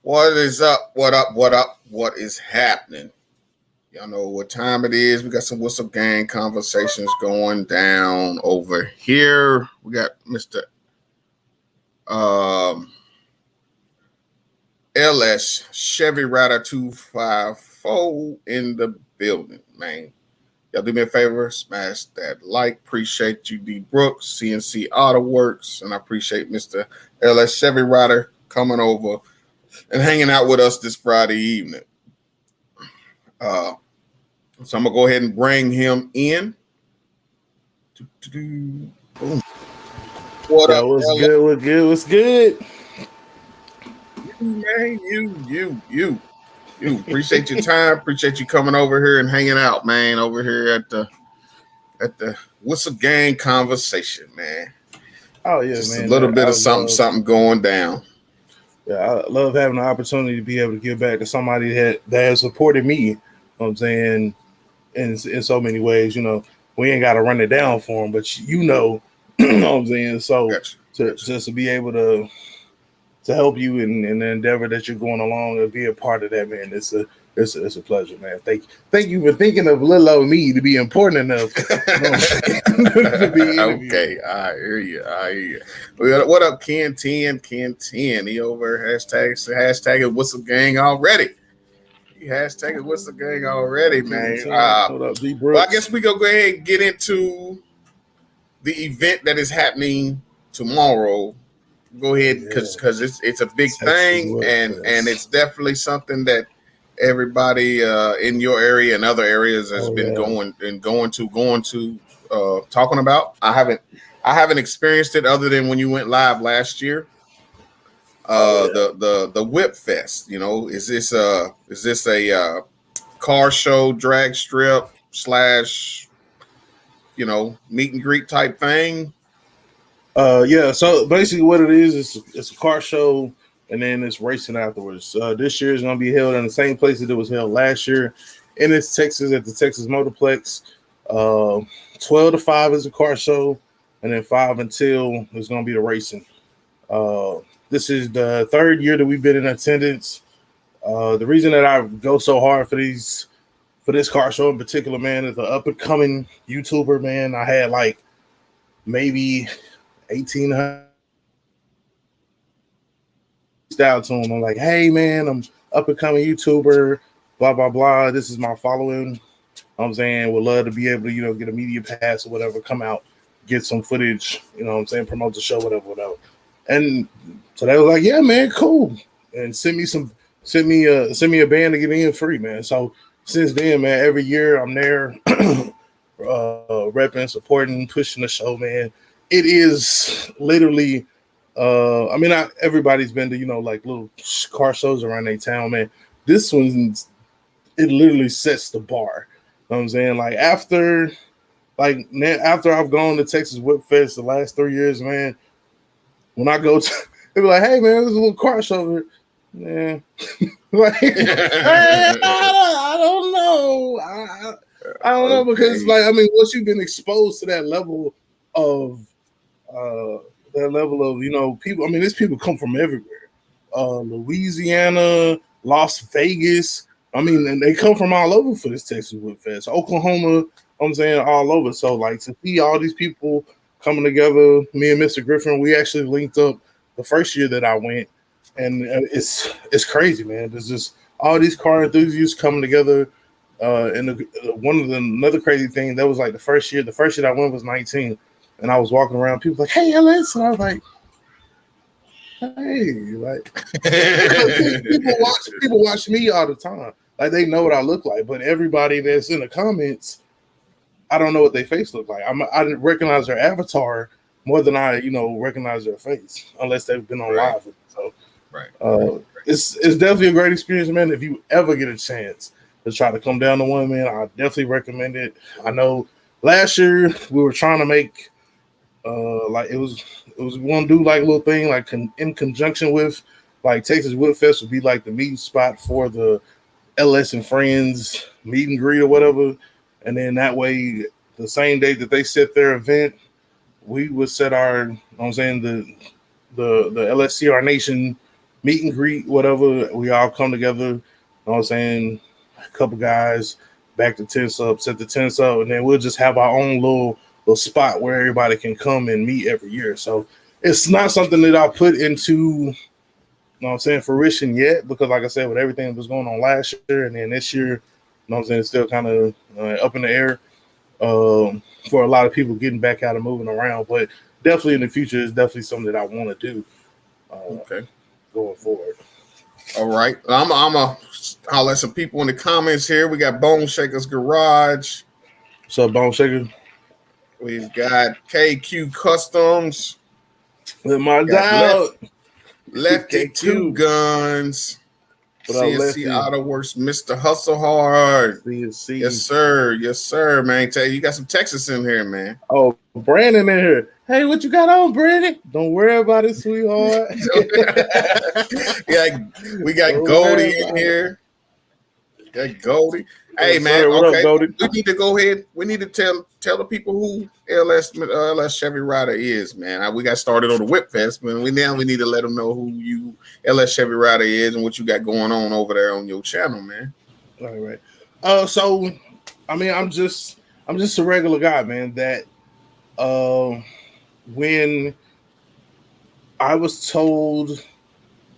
What is up? What up? What up? What is happening? Y'all know what time it is. We got some Whistle Gang conversations going down over here. We got Mr. LSCHEVYRYDER254 in the building, man. Y'all do me a favor, smash that like. Appreciate you, D Brooks, CNC Auto Works, and I appreciate Mr. LS Chevy Rider coming over and hanging out with us this Friday evening. So I'm gonna go ahead and bring him in. Boom. What up? What's good? What's good? What's good? Man, you. Appreciate your time. Appreciate you coming over here and hanging out, man. Over here at the Whistle Gang conversation, man. Oh yeah, just man. A little bit of something going down. Yeah, I love having the opportunity to be able to give back to somebody that has supported me. You know what I'm saying, in so many ways. You know, we ain't got to run it down for them, but you know what I'm saying. So just to be able to help you in the endeavor that you're going along and be a part of that, man, it's a pleasure, man. Thank you for thinking of little old me to be important enough to be interviewed. Okay, I hear you. What up, Ken 10? He over hashtag Whistle Gang already. He hashtag Whistle Gang already, man. What up, D Brooks? Well, I guess we go ahead and get into the event that is happening tomorrow. Go ahead, because it's a big thing, and it's definitely something that everybody in your area and other areas has been going to talking about. I haven't experienced it other than when you went live last year. The Whip Fest, you know, is this a car show, drag strip / meet and greet type thing? Yeah, so basically what it is it's a car show and then it's racing afterwards. This year is going to be held in the same place that it was held last year, and it's Texas at the Texas Motorplex. 12 to 5 is a car show, and then 5 until is going to be the racing. This is the third year that we've been in attendance. The reason that I go so hard for this car show in particular, man, is the up and coming YouTuber, man. I had like maybe 1,800 out to him. I'm like, hey man, I'm up and coming YouTuber, blah blah blah. This is my following. I'm saying, would love to be able to, get a media pass or whatever, come out, get some footage, promote the show, whatever. And so they was like, yeah, man, cool. And send me a band to get in free, man. So since then, man, every year I'm there repping, supporting, pushing the show, man. It is literally, everybody's been to, like little car shows around their town, man. This one's, it literally sets the bar. You know what I'm saying? Like after I've gone to Texas Whip Fest the last 3 years, man, when I go to, they be like, hey man, there's a little car show here. Man, like, I don't know. I don't know, because once you've been exposed to that level of people, these people come from everywhere. Louisiana, Las Vegas, and they come from all over for this Texas Whip Fest. Oklahoma, I'm saying all over. So like to see all these people coming together, me and Mr. Griffin, we actually linked up the first year that I went, and it's crazy, man. There's just all these car enthusiasts coming together. Another crazy thing, that was like the first year that I went was 19, and I was walking around, people like, hey LS, and I was like, hey, like people watch me all the time, like they know what I look like, but everybody that's in the comments, I don't know what their face look like. I didn't recognize their avatar more than I recognize their face, unless they've been on live. So it's definitely a great experience, man. If you ever get a chance to try to come down to one, man, I definitely recommend it. I know last year we were trying to make it was one do like little thing like in conjunction with like Texas Whip Fest would be like the meeting spot for the LS and Friends meet and greet or whatever, and then that way the same day that they set their event, we would set our the LSCR Nation meet and greet, whatever. We all come together. You know what I'm saying? A couple guys back the tents up, set the tents up, and then we'll just have our own little spot where everybody can come and meet every year. So it's not something that I put into, you know what I'm saying, fruition yet, because like I said, with everything that was going on last year and then this year, you know what I'm saying, it's still kind of up in the air for a lot of people getting back out and moving around. But definitely in the future, it's definitely something that I want to do going forward. All right. I'm going to holler at some people in the comments here. We got Bone Shaker's Garage. What's up, Bone Shaker? We've got KQ Customs. With my dog. Lefty Two Guns. CNC Auto Works, Mr. Hustle Hard. CNC. Yes, sir. Yes, sir, man. Tell you got some Texas in here, man. Oh, Brandon in here. Hey, what you got on, Brandon? Don't worry about it, sweetheart. Yeah, we got Goldie in here. Got Goldie. Hey, man. Sir, what okay, up, Goldie? we need to go ahead. We need to tell the people who LS Chevy Rider is, man. We got started on the Whip Fest, man. We need to let them know who you LS Chevy Rider is and what you got going on over there on your channel, man. All right. So I mean, I'm just a regular guy, man. That when I was told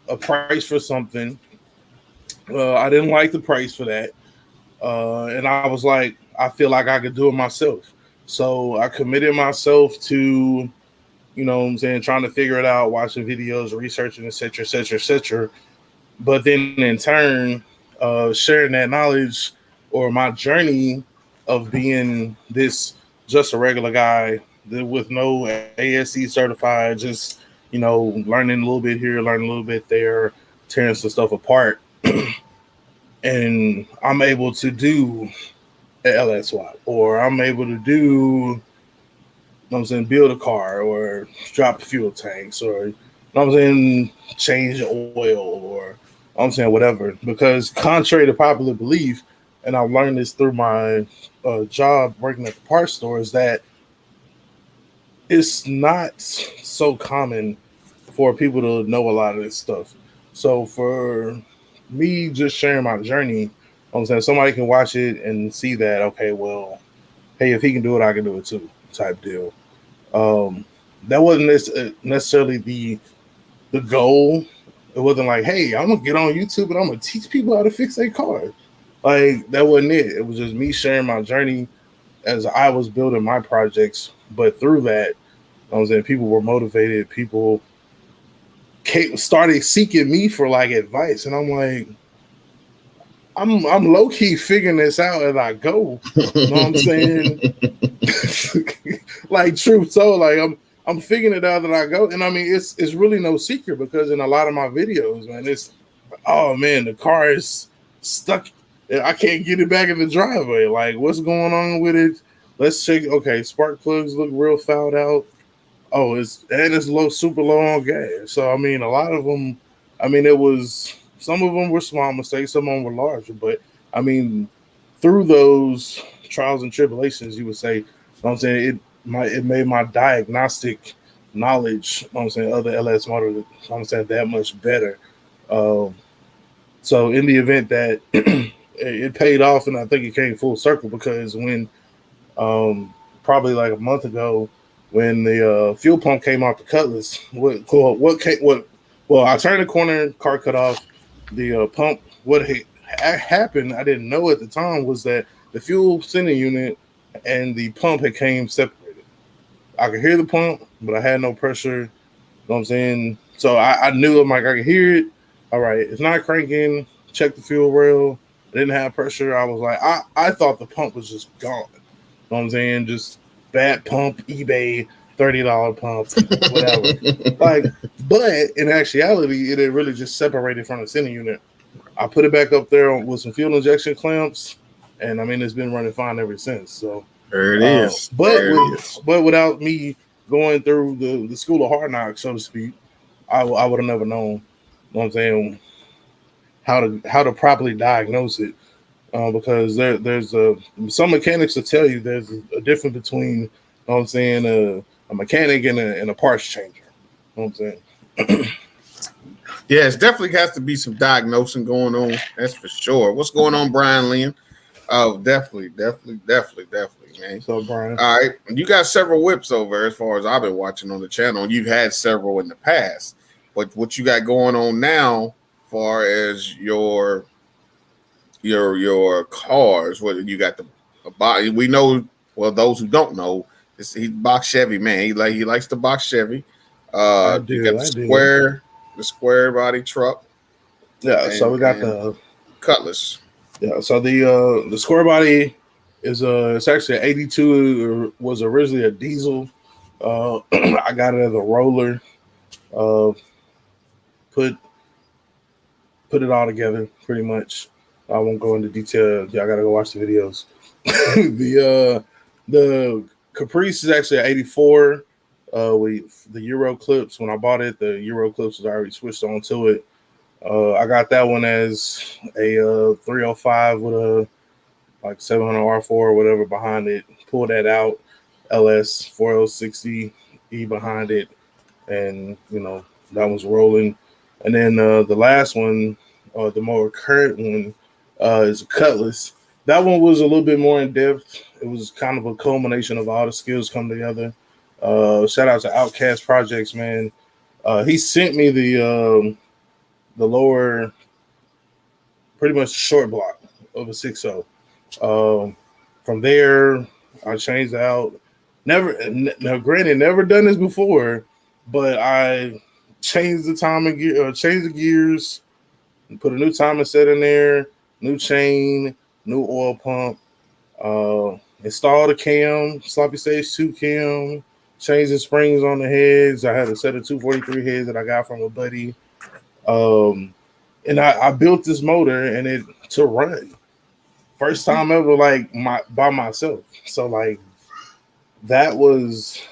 a price for something, I didn't like the price for that. And I was like, I feel like I could do it myself. So I committed myself to, you know what I'm saying, trying to figure it out, watching videos, researching, et cetera, et cetera, et cetera. But then in turn, sharing that knowledge or my journey of being this just a regular guy with no ASC certified, just, you know, learning a little bit here, learning a little bit there, tearing some stuff apart. And I'm able to do an LS swap, or I'm able to do, you know what I'm saying, build a car or drop fuel tanks, or, you know what I'm saying, change oil, or, you know what I'm saying, whatever. Because contrary to popular belief, and I've learned this through my job working at the parts store, is that it's not so common for people to know a lot of this stuff. So for me just sharing my journey, you know what I'm saying, somebody can watch it and see that, okay, well, hey, if he can do it, I can do it too, type deal. That wasn't necessarily the goal. It wasn't like, hey, I'm gonna get on YouTube and I'm gonna teach people how to fix their car. Like, that wasn't it. It was just me sharing my journey as I was building my projects. But through that, you know what I'm saying, people were motivated. People started seeking me for like advice, and I'm like, I'm low key figuring this out as I go. You know what I'm saying? Like, truth told, like I'm figuring it out as I go, and I mean it's really no secret, because in a lot of my videos, man, it's, oh man, the car is stuck. I can't get it back in the driveway. Like, what's going on with it? Let's check. Okay, spark plugs look real fouled out. Oh, it's low, super low on gas. So I mean, a lot of them. I mean, some of them were small mistakes, some of them were larger. But I mean, through those trials and tribulations, you would say, you know what I'm saying, it made my diagnostic knowledge, you know what I'm saying, other LS models, you know what I'm saying, that much better. So in the event that it paid off, and I think it came full circle, because when probably like a month ago, when the fuel pump came off the Cutlass, well, I turned the corner, car cut off, the pump. What happened, I didn't know at the time, was that the fuel sending unit and the pump had came separated. I could hear the pump, but I had no pressure. You know what I'm saying? So I knew, I'm like, I could hear it. All right, it's not cranking. Check the fuel rail. I didn't have pressure. I was like, I thought the pump was just gone. You know what I'm saying? Just bad pump, eBay, $30 pump, whatever. Like, but in actuality, it had really just separated from the sending unit. I put it back up there with some fuel injection clamps, and I mean, it's been running fine ever since. So there it is. But without me going through the school of hard knocks, so to speak, I would have never known, you know what I'm saying, how to properly diagnose it. Because there's some mechanics will tell you there's a difference between, you know what I'm saying, a mechanic and a parts changer. You know what I'm saying? Yeah, it definitely has to be some diagnosing going on. That's for sure. What's going on, Brian Lynn? Oh, definitely, man. So, Brian. All right, you got several whips over as far as I've been watching on the channel. You've had several in the past, but what you got going on now, far as your cars? What you got the we know. Well, those who don't know, he's box Chevy man. He likes the box Chevy. You got the square body truck. Yeah, so we got the Cutlass. Yeah, so the square body is it's actually an 82. It was originally a diesel. I got it as a roller. Put it all together pretty much. I won't go into detail. Y'all gotta go watch the videos. The Caprice is actually an 84. The Euro clips, when I bought it, the Euro clips was already switched onto it. I got that one as a 305 with a like 700 R4 or whatever behind it. Pull that out, LS 4060 E behind it, and that was rolling. And then the last one, the more current one, is a Cutlass. That one was a little bit more in depth. It was kind of a culmination of all the skills come together. Shout out to Outcast Projects, man. He sent me the lower, pretty much short block of a 6.0. From there, I changed out. Now, granted, never done this before, but I changed the timing gear, changed the gears, put a new timing set in there, new chain, new oil pump, installed a cam, sloppy stage 2 cam, changed the springs on the heads. I had a set of 243 heads that I got from a buddy. And I built this motor and it to run. First time ever, like by myself. So like that was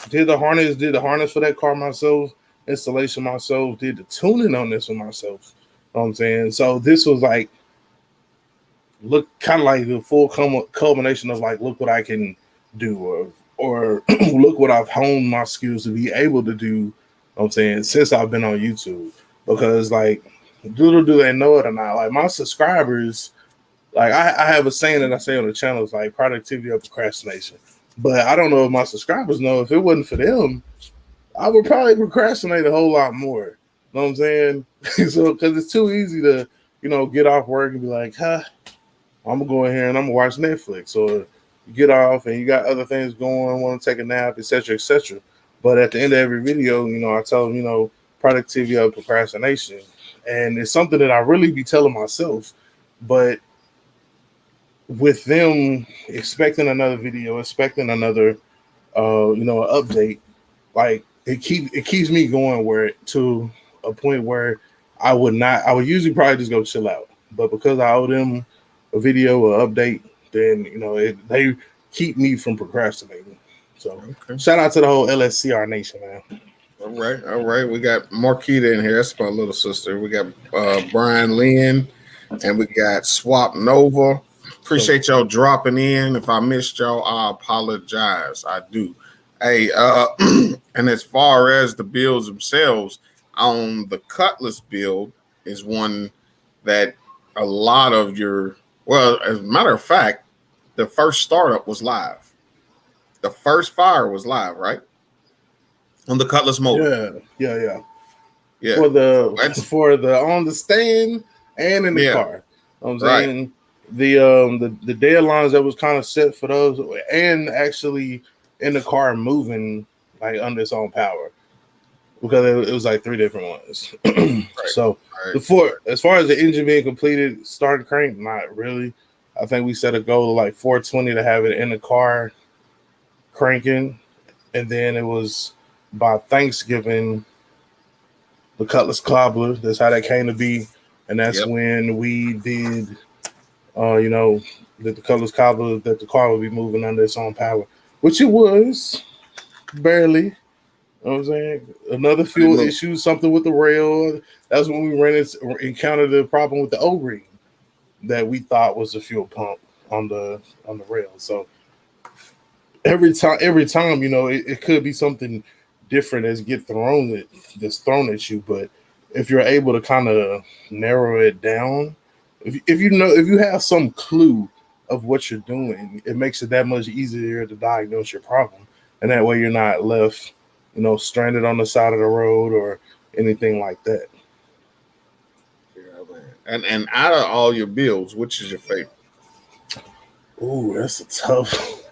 did the harness for that car myself, installation myself, did the tuning on this one myself. You know what I'm saying? So this was like look kind of like the full culmination of like look what I can do or look what I've honed my skills to be able to do. You know what I'm saying, since I've been on YouTube. Because like little do they know it or not, like my subscribers, like I have a saying that I say on the channel, it's like productivity or procrastination. But I don't know if my subscribers know, if it wasn't for them, I would probably procrastinate a whole lot more. You know what I'm saying? So because it's too easy to, get off work and be like, I'm gonna go in here and I'm gonna watch Netflix. Or you get off and you got other things going, want to take a nap, etc., etc. But at the end of every video, I tell them, productivity or procrastination. And it's something that I really be telling myself, but with them expecting another video, expecting another, update, like it keeps me going to a point where I would usually probably just go chill out. But because I owe them a video or update, then, they keep me from procrastinating. So Shout out to the whole LSCR Nation, man. All right. We got Marquita in here. That's my little sister. We got Brian Lynn, and we got Swap Nova. Appreciate y'all dropping in. If I missed y'all, I apologize. I do. Hey, and as far as the builds themselves, on the Cutlass build is one that a lot of as a matter of fact, the first startup was live. The first fire was live, right? On the Cutlass motor. Yeah. For the on the stand and in the car. You know what I'm saying? The deadlines that was kind of set for those, and actually in the car moving like under its own power, because it was like 3 different ones. So as far as the engine being completed, start and crank, not really. I think we set a goal of like 420 to have it in the car cranking, and then it was by Thanksgiving the Cutlass Cobbler. That's how that came to be, and that's when we did, that the Cutlass Cobbler, that the car would be moving under its own power, which it was barely. You know what I'm saying? Another fuel issue, something with the rail. That's when we encountered the problem with the O-ring that we thought was the fuel pump on the rail. So every time, it could be something different that's thrown at you. But if you're able to kind of narrow it down, if you have some clue of what you're doing, it makes it that much easier to diagnose your problem, and that way you're not left, stranded on the side of the road or anything like that. Yeah, man. And out of all your builds, which is your favorite? Ooh, that's a tough.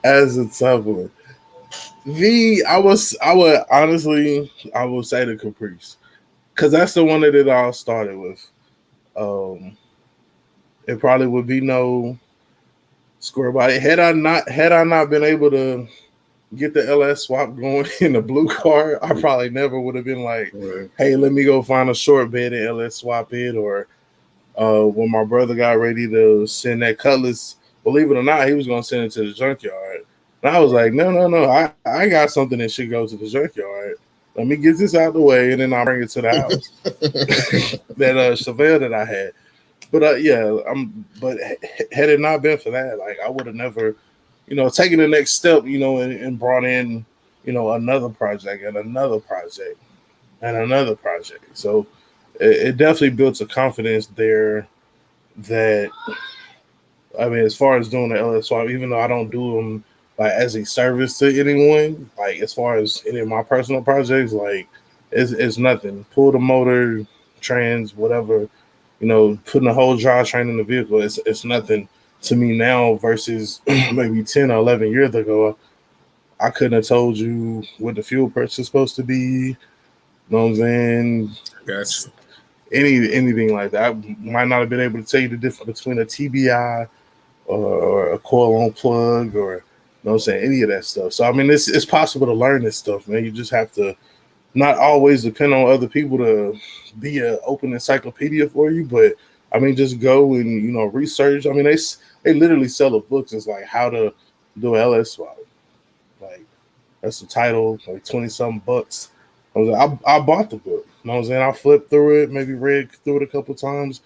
That's a tough one. I would honestly, I would say the Caprice, because that's the one that it all started with. Um, it probably would be no square body had I not been able to get the LS swap going in the blue car. I probably never would have been like, Right. hey, let me go find a short bed and LS swap it. Or when my brother got ready to send that Cutlass, believe it or not, he was gonna send it to the junkyard. And I was like, no, I got something that should go to the junkyard. Let me get this out of the way, and then I'll bring it to the house. That Chevelle that I had. But yeah, But had it not been for that, like I would have never, taken the next step, and brought in, another project and another project and another project. So it definitely built a confidence there that, I mean, as far as doing the LS swap, even though I don't do them like as a service to anyone, like as far as any of my personal projects, like it's nothing. Pull the motor, trans, whatever, putting the whole drivetrain in the vehicle, it's nothing to me now versus maybe 10 or 11 years ago. I couldn't have told you what the fuel pressure is supposed to be. You know what I'm saying? Gotcha. Anything like that. I might not have been able to tell you the difference between a TBI or a coil on plug, or what I'm saying, any of that stuff. So I mean, it's possible to learn this stuff, man. You just have to not always depend on other people to be an open encyclopedia for you, but I mean, just go and research. I mean, they literally sell the books. It's like how to do LS swap. Like that's the title, like 20 something bucks. I was like, I bought the book. You know what I'm saying? I flipped through it, maybe read through it a couple times.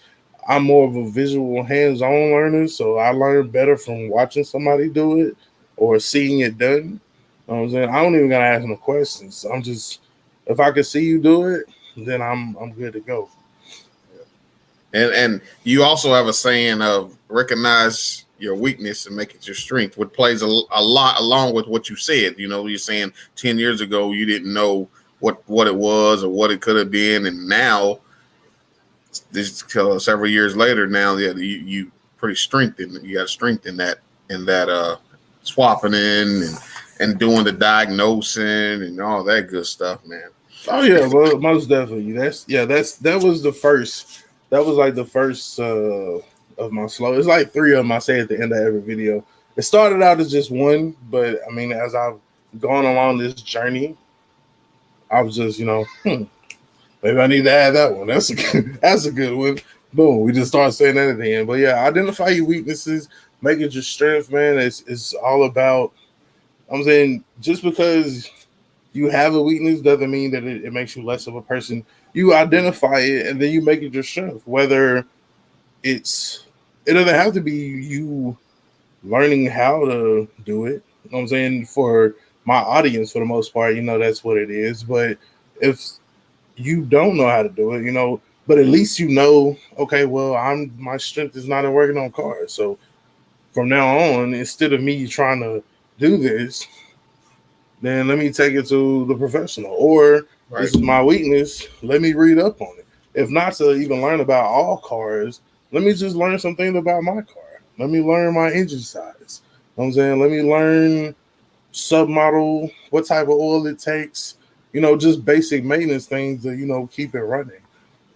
I'm more of a visual, hands-on learner, so I learn better from watching somebody do it or seeing it done. You know what I'm saying? I don't even gotta ask no questions. I'm just, if I can see you do it, then I'm good to go. And you also have a saying of recognize your weakness and make it your strength, which plays a lot along with what you said. You're saying 10 years ago you didn't know what it was or what it could have been, and now this several years later, now you pretty strengthened. You got strength in that swapping in and doing the diagnosing and all that good stuff, man. Oh yeah, well, most definitely. That was the first. That was like the first of my slow. It's like three of them I say at the end of every video. It started out as just one, but I mean, as I've gone along this journey, I was just, maybe I need to add that one. That's a good one. Boom, we just start saying that at the end. But yeah, identify your weaknesses, make it your strength, man. It's all about. I'm saying just because you have a weakness doesn't mean that it makes you less of a person. You identify it and then you make it your strength. Whether it doesn't have to be you learning how to do it. You know what I'm saying? For my audience, for the most part, that's what it is. But if you don't know how to do it, but at least okay, well, my strength is not in working on cars. So from now on, instead of me trying to do this, then let me take it to the professional. Or Right. This is my weakness. Let me read up on it. If not to even learn about all cars, let me just learn something about my car. Let me learn my engine size. You know what I'm saying? Let me learn submodel, what type of oil it takes, just basic maintenance things to, keep it running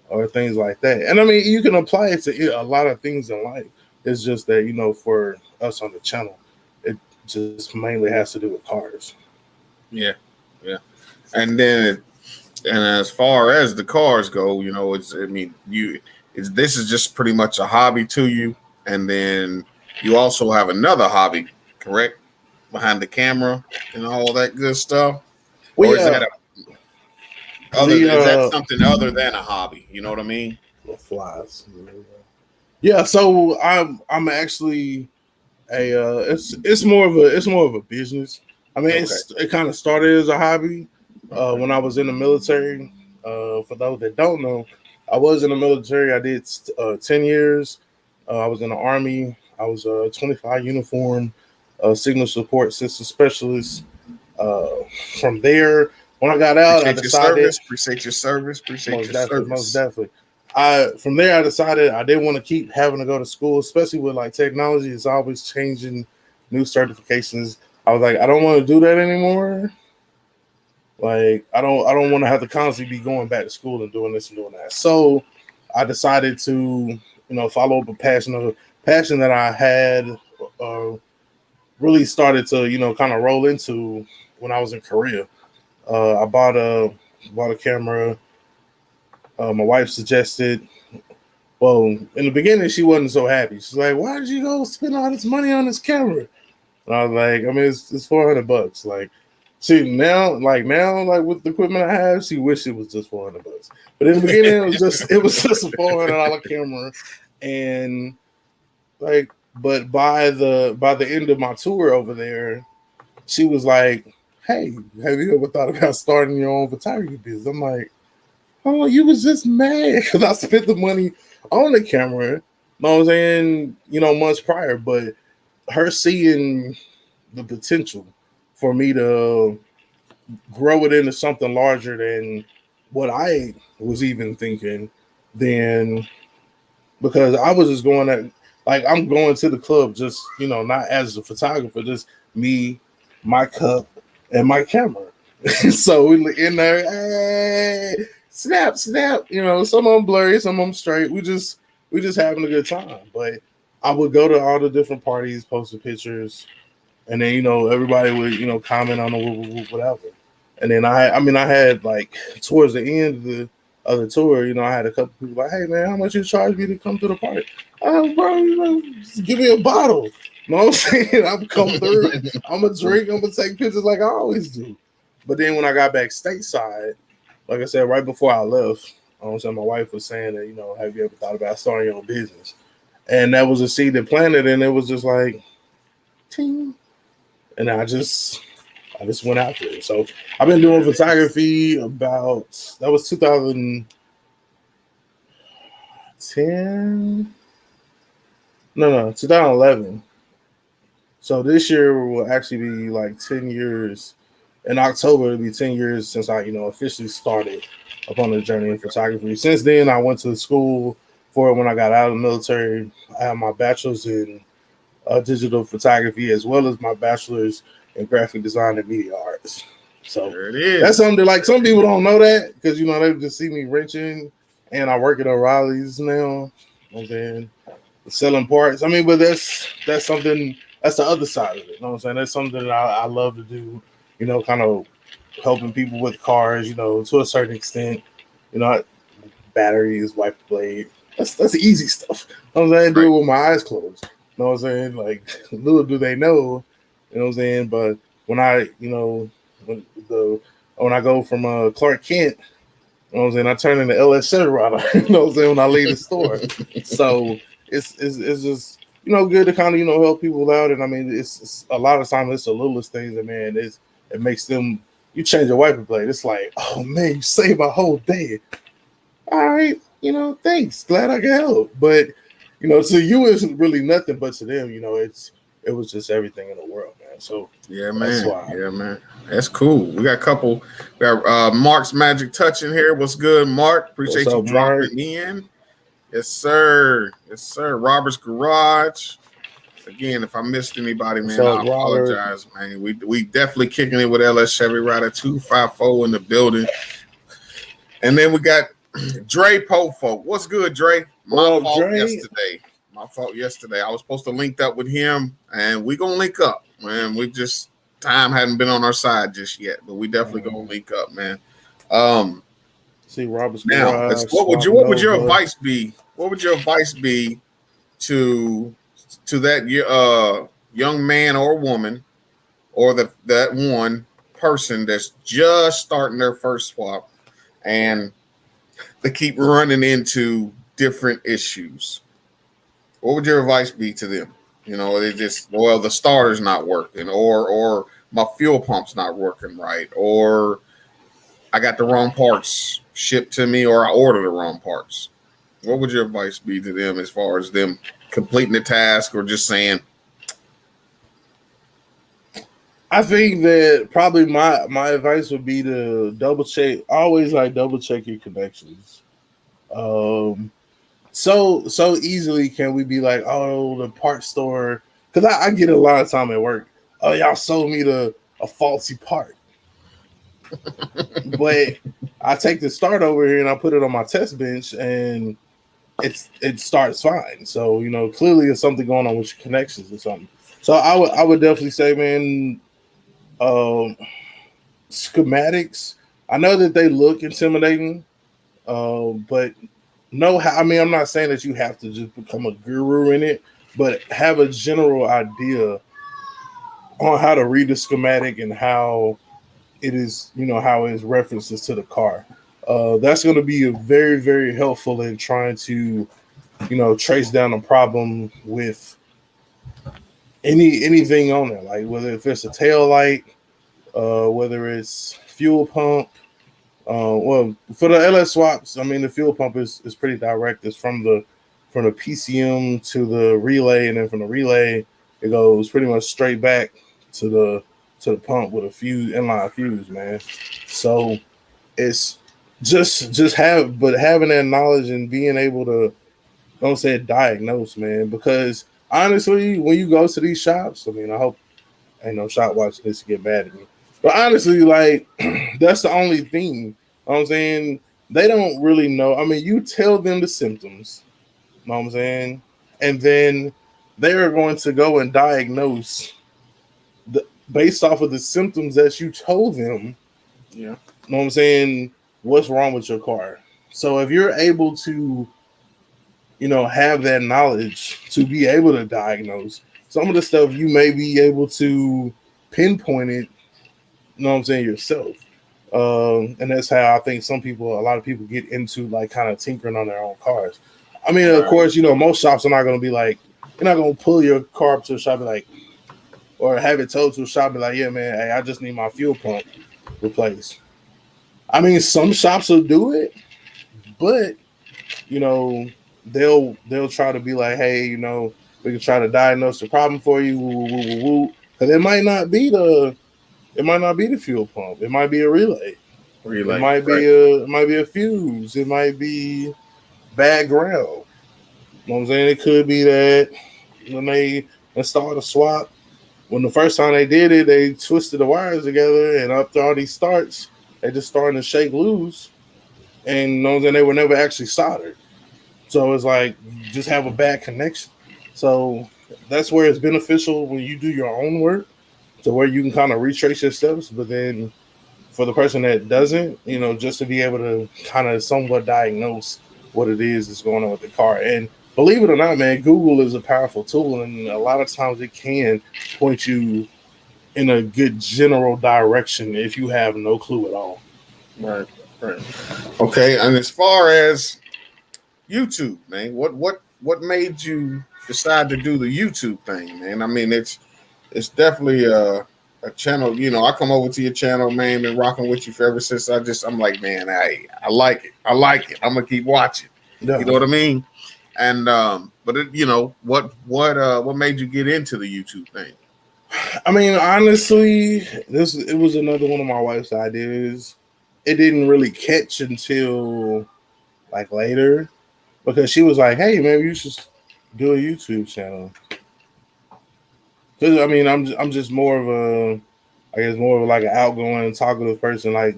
or things like that. And I mean, you can apply it to a lot of things in life. It's just that, for us on the channel, it just mainly has to do with cars. Yeah. And then, and as far as the cars go, this is just pretty much a hobby to you. And then you also have another hobby, correct? Behind the camera and all that good stuff. Well, Or is that is that something other than a hobby? You know what I mean? Flies. Yeah, so I'm actually it's more of a business. I mean, Okay. it kind of started as a hobby, When I was in the military, for those that don't know, I was in the military. I did 10 years. I was in the Army. I was a 25 uniform signal support system specialist. Uh, from there, when I got out, I Appreciate your decided service. Appreciate your service. Appreciate most your definitely, most service. definitely. I from there I decided I didn't want to keep having to go to school, especially with like technology. It's always changing, new certifications. I was like, I don't want to do that anymore. Like I don't want to have to constantly be going back to school and doing this and doing that. So I decided to, follow up a passion that I had uh, really started to, kind of roll into when I was in Korea. I bought a camera. My wife suggested. Well, in the beginning, she wasn't so happy. She's like, "Why did you go spend all this money on this camera?" And I was like, "I mean, it's $400. Like, see now, with the equipment I have, she wished it was just $400. But in the beginning, it was just a $400 camera, and like, but by the end of my tour over there, she was like, "Hey, have you ever thought about starting your own photography business?" I'm like, "Oh, you was just mad because I spent the money on the camera." You know what I'm saying? Months prior, but her seeing the potential for me to grow it into something larger than what I was even thinking, then because I was just going at like I'm going to the club just not as a photographer, just me, my cup, and my camera. So we in there, hey, snap, snap. Some of them blurry, some of them straight. We just having a good time. But I would go to all the different parties, post the pictures, and then everybody would comment on the whatever. And then I had like towards the end of the tour, I had a couple people like, "Hey man, how much you charge me to come to the party?" Oh, bro, just give me a bottle. You know what I'm saying? I'm come through. I'm gonna drink. I'm gonna take pictures like I always do. But then when I got back stateside, like I said, right before I left, my wife was saying that have you ever thought about starting your own business? And that was a seed that planted, and it was just like, ting. And I just went out there. So I've been doing photography about that was 2010. No, 2011. So this year will actually be like 10 years. In October, it'll be 10 years since I, officially started upon the journey in photography. Since then, I went to school for it when I got out of the military. I have my bachelor's in digital photography as well as my bachelor's in graphic design and media arts. So There it is. that's something that, like, some people don't know that because they just see me wrenching, and I work at O'Reilly's now. And selling parts. I mean, but that's something that's the other side of it. You know what I'm saying? That's something that I love to do. Kind of helping people with cars. To a certain extent. Batteries, wiper blade. That's easy stuff. You know what I'm saying? Do it with my eyes closed. You know what I'm saying? Like, little do they know. You know what I'm saying? But when when I go from Clark Kent, you know what I'm saying, I turn into LSCHEVYRYDER. You know what I'm saying, when I leave the store. So it's just good to kind of help people out. And I mean, it's a lot of times it's the littlest things that, man, it makes them. You change a wiper blade, it's like, oh man, you saved my whole day. All right, thanks, glad I could help. But to you it's really nothing, but to them, it was just everything in the world, man. So Yeah, that's man. why. Yeah, man. That's cool. We got a couple. We got Mark's Magic Touch in here. What's good, Mark? What's Appreciate you up, Mark? dropping in. Yes, sir. Yes, sir. Robert's Garage. Again, if I missed anybody, What's man, I up, Robert? apologize, man. We definitely kicking it with LS Chevy Rider 254 in the building. And then we got Dre Pofo. What's good, Dre? My fault yesterday. My fault yesterday. I was supposed to link up with him, and we gonna link up, man. We just time hadn't been on our side just yet, but we definitely gonna link up, man. See Robert's Now, Garage. what would your advice be? What would your advice be to that young man or woman, or that one person that's just starting their first swap and they keep running into different issues? What would your advice be to them? They just, well, the starter's not working, or my fuel pump's not working right, or I got the wrong parts shipped to me, or I order the wrong parts. What would your advice be to them as far as them completing the task or just saying? I think that probably my advice would be to double check. Always like double check your connections. So easily can we be like, oh, the part store, because I get it a lot of time at work. Oh, y'all sold me a faulty part, but I take the start over here and I put it on my test bench and it starts fine. So clearly there's something going on with your connections or something. So I would definitely say, man, schematics. I know that they look intimidating, but know how. I mean, I'm not saying that you have to just become a guru in it, but have a general idea on how to read the schematic and how it is, how it references to the car. That's going to be very, very helpful in trying to, trace down a problem with anything on there, like whether if it's a tail light, whether it's fuel pump. Well, for the LS swaps, I mean the fuel pump is pretty direct. It's from the PCM to the relay, and then from the relay it goes pretty much straight back to the pump with a inline fuse, man. So it's having that knowledge and being able to, don't say diagnose, man, because honestly, when you go to these shops, I mean, I hope ain't no shop watching this to get mad at me. But honestly, like, that's the only thing. You know what I'm saying? They don't really know. I mean, you tell them the symptoms, you know what I'm saying? And then they're going to go and diagnose based off of the symptoms that you told them. Yeah. You know what I'm saying? What's wrong with your car? So if you're able to, have that knowledge to be able to diagnose some of the stuff, you may be able to pinpoint it, you know what I'm saying, yourself. And that's how I think a lot of people get into like kind of tinkering on their own cars. I mean, of course, most shops are not going to be like, you're not going to pull your car up to a shop and like, or have it towed to a shop and like, yeah, man, hey, I just need my fuel pump replaced. I mean, some shops will do it, but they'll try to be like, hey, we can try to diagnose the problem for you, because it might not be the fuel pump. It might be a relay. It might be a fuse. It might be bad ground. You know what I'm saying? It could be that when they installed a swap, when the first time they did it, they twisted the wires together, and after all these starts, they just starting to shake loose, and you know what I'm saying, they were never actually soldered. So it's like you just have a bad connection. So that's where it's beneficial when you do your own work, to where you can kind of retrace your steps. But then for the person that doesn't, just to be able to kind of somewhat diagnose what it is that's going on with the car. And believe it or not, man, Google is a powerful tool, and a lot of times it can point you in a good general direction if you have no clue at all. Right. Okay, and as far as YouTube, man, what made you decide to do the YouTube thing, man? I mean, it's definitely a channel. I come over to your channel, man, been rocking with you for ever since. I'm like, man, I like it. I'm gonna keep watching. Yeah. You know what I mean? And but what made you get into the YouTube thing? I mean, honestly, it was another one of my wife's ideas. It didn't really catch until like later, because she was like, "Hey, maybe you should do a YouTube channel." Because I mean, I'm just more of like an outgoing, talkative person. Like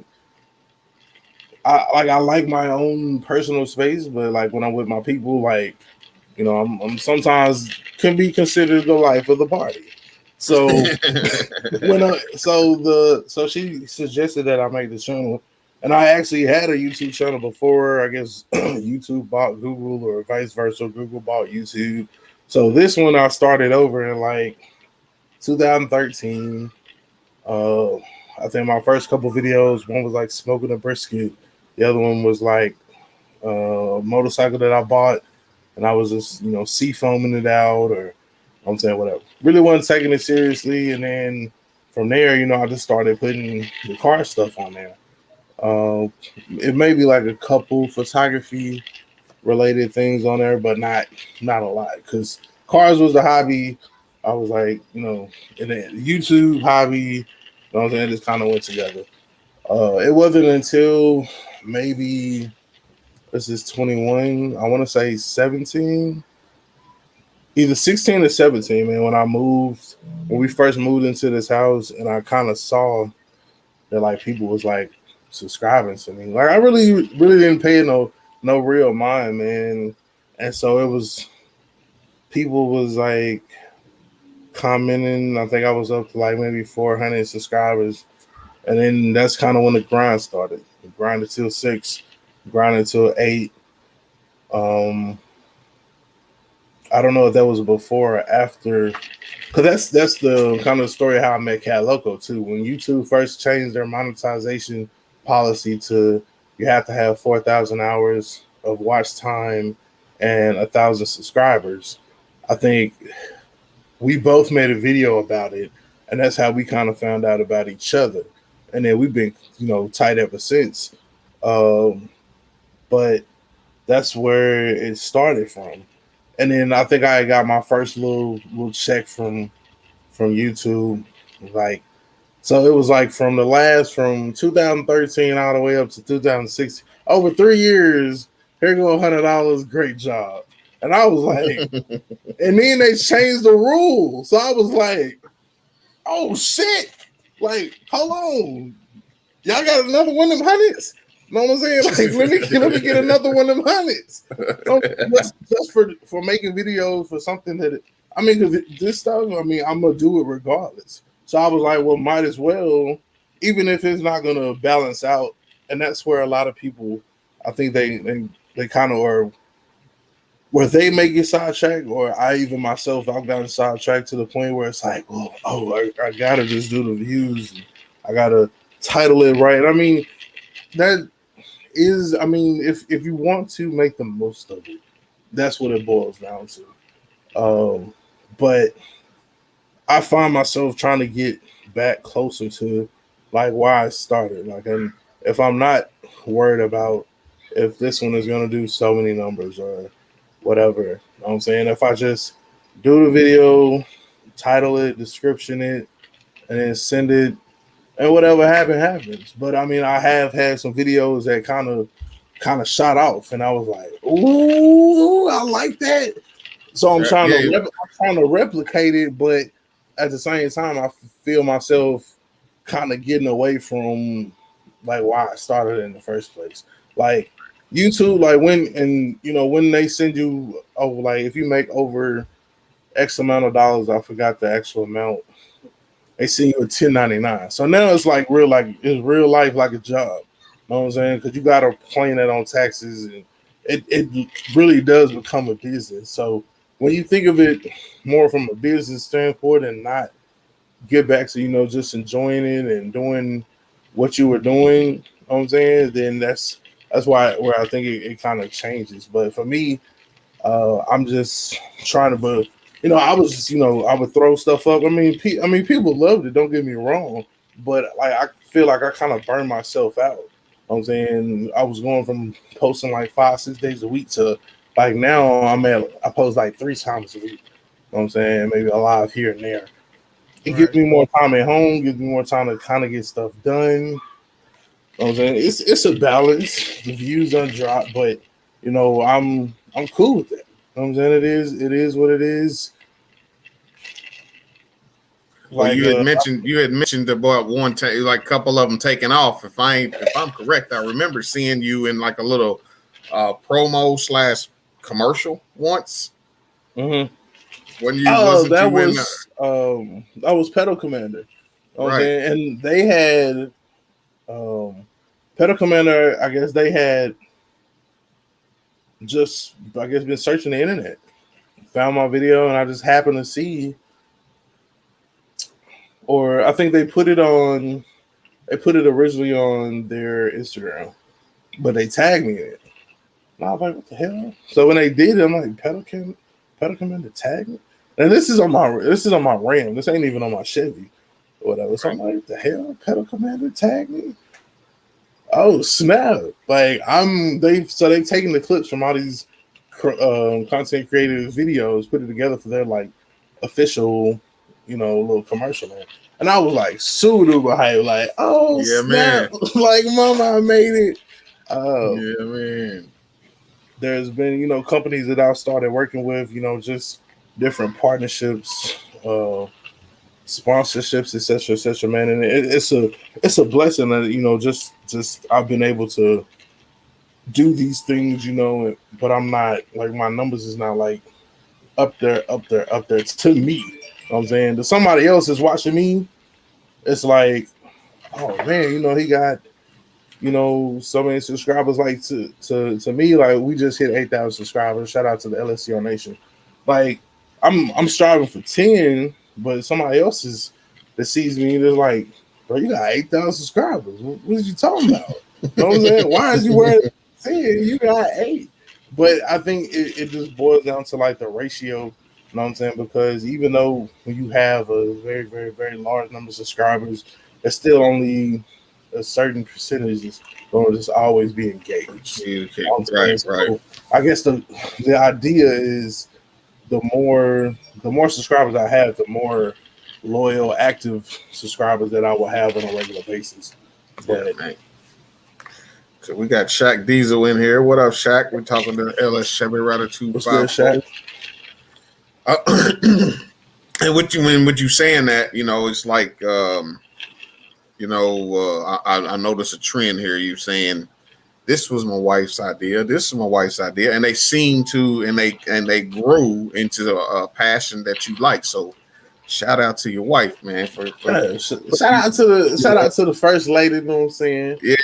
I like my own personal space, but like when I'm with my people, like I'm sometimes can be considered the life of the party. So so she suggested that I make the channel, and I actually had a YouTube channel before. I guess YouTube bought Google, or vice versa. Google bought YouTube. So this one I started over in like 2013. I think my first couple videos, one was like smoking a brisket. The other one was like a motorcycle that I bought, and I was just sea foaming it out, or I'm saying whatever. Really wasn't taking it seriously, and then from there, I just started putting the car stuff on there. It may be like a couple photography related things on there, but not a lot. Because cars was the hobby. I was like, and then YouTube hobby. You know what I'm saying? It just kind of went together. It wasn't until maybe this is 21. I want to say 17, either 16 or 17. Man, when we first moved into this house, and I kind of saw that like people was like subscribing to me. Like I really didn't pay no real mind, man. And so it was people was like commenting. I think I was up to like maybe 400 subscribers. And then that's kind of when the grind started. The grind until 6, grind until 8. I don't know if that was before or after, because that's the kind of story how I met Cat Loco too. When YouTube first changed their monetization policy to you have to have 4,000 hours of watch time and 1,000 subscribers, I think we both made a video about it, and that's how we kind of found out about each other. And then we've been tight ever since. But that's where it started from. And then I think I got my first little check from YouTube, like, so it was like from 2013 all the way up to 2016, over 3 years. Here go $100, great job. And I was like, and then they changed the rules, so I was like, oh shit, like hold on, y'all got another one of them hundreds. You know what I'm saying? Like, let me get another one of them hundreds. Just for making videos for something that, because this stuff, I'm gonna do it regardless. So I was like, well, might as well, even if it's not gonna balance out. And that's where a lot of people, I think they kind of are, where they may get sidetracked, or I even myself, I've gotten sidetracked to the point where it's like, I gotta just do the views. I gotta title it right. That is, if you want to make the most of it, that's what it boils down to. But I find myself trying to get back closer to like why I started. Like, and if I'm not worried about if this one is gonna do so many numbers or whatever, you know what I'm saying? If I just do the video, title it, description it, and then send it, and whatever happens. But I have had some videos that kind of shot off, and I was like, "Ooh, I like that." So I'm trying to replicate it, but at the same time, I feel myself kind of getting away from like why I started in the first place. Like YouTube, like when they send you, like if you make over X amount of dollars, I forgot the actual amount, they send you a 1099. So now it's like it's real life like a job. You know what I'm saying? Because you got to plan that on taxes, and it really does become a business. So when you think of it more from a business standpoint and not get back to just enjoying it and doing what you were doing, you know what I'm saying, then that's where I think it kind of changes. But for me, I'm just trying to, but I was just, I would throw stuff up. People loved it. Don't get me wrong, but like I feel like I kind of burned myself out. You know what I'm saying, I was going from posting like 5-6 days a week to like now I post like 3 times a week. You know what I'm saying, maybe a live here and there. It gives me more time at home. Gives me more time to kind of get stuff done. You know what I'm saying, it's a balance. The views undrop, but I'm cool with that. You know what I'm saying, it is what it is. Well, you had mentioned about one time, like a couple of them taking off. If I'm correct, I remember seeing you in like a little promo / commercial once. Mm-hmm. When you that was Pedal Commander. You know, right. And they had Pedal Commander. I guess they had been searching the internet, found my video, and I just happened to see. Or I think they put it originally on their Instagram, but they tagged me in it. And I was like, what the hell? So when they did it, I'm like, Pedal Commander tagged me? And this is on my Ram. This ain't even on my Chevy or whatever. So I'm like, what the hell? Pedal Commander tagged me? Oh snap! Like they've taken the clips from all these content creative videos, put it together for their like official, little commercial, man. And I was like super hype, like, oh Yeah, snap! man. Like, mama, I made it. Yeah, man. There's been, companies that I've started working with, just different partnerships, sponsorships, etc., man. And it's a blessing that just I've been able to do these things, but I'm not like my numbers is not like up there to me. You know what I'm saying? To somebody else is watching me, it's like, oh man, he got so many subscribers. Like to me, like we just hit 8,000 subscribers. Shout out to the LSCO Nation. Like I'm striving for 10, but somebody else that sees me, they're like, bro, you got 8,000 subscribers. What are you talking about? You know what I'm saying? Why is you wearing 10? You got 8. But I think it just boils down to like the ratio. You know what I'm saying? Because even though when you have a very, very, very large number of subscribers, it's still only a certain percentage is going to just always be engaged. Okay. You know Right. so I guess the idea is the more subscribers I have, the more loyal, active subscribers that I will have on a regular basis. But yeah, man. So we got Shaq Diesel in here. What up, Shaq? We're talking to LS Chevy Rider 254. And what you saying that, it's like, I noticed a trend here. You saying this was my wife's idea. This is my wife's idea, and they seem to, and they grew into a passion that you like. So, shout out to your wife, man. For shout out to the first lady. You know what I'm saying? Yes,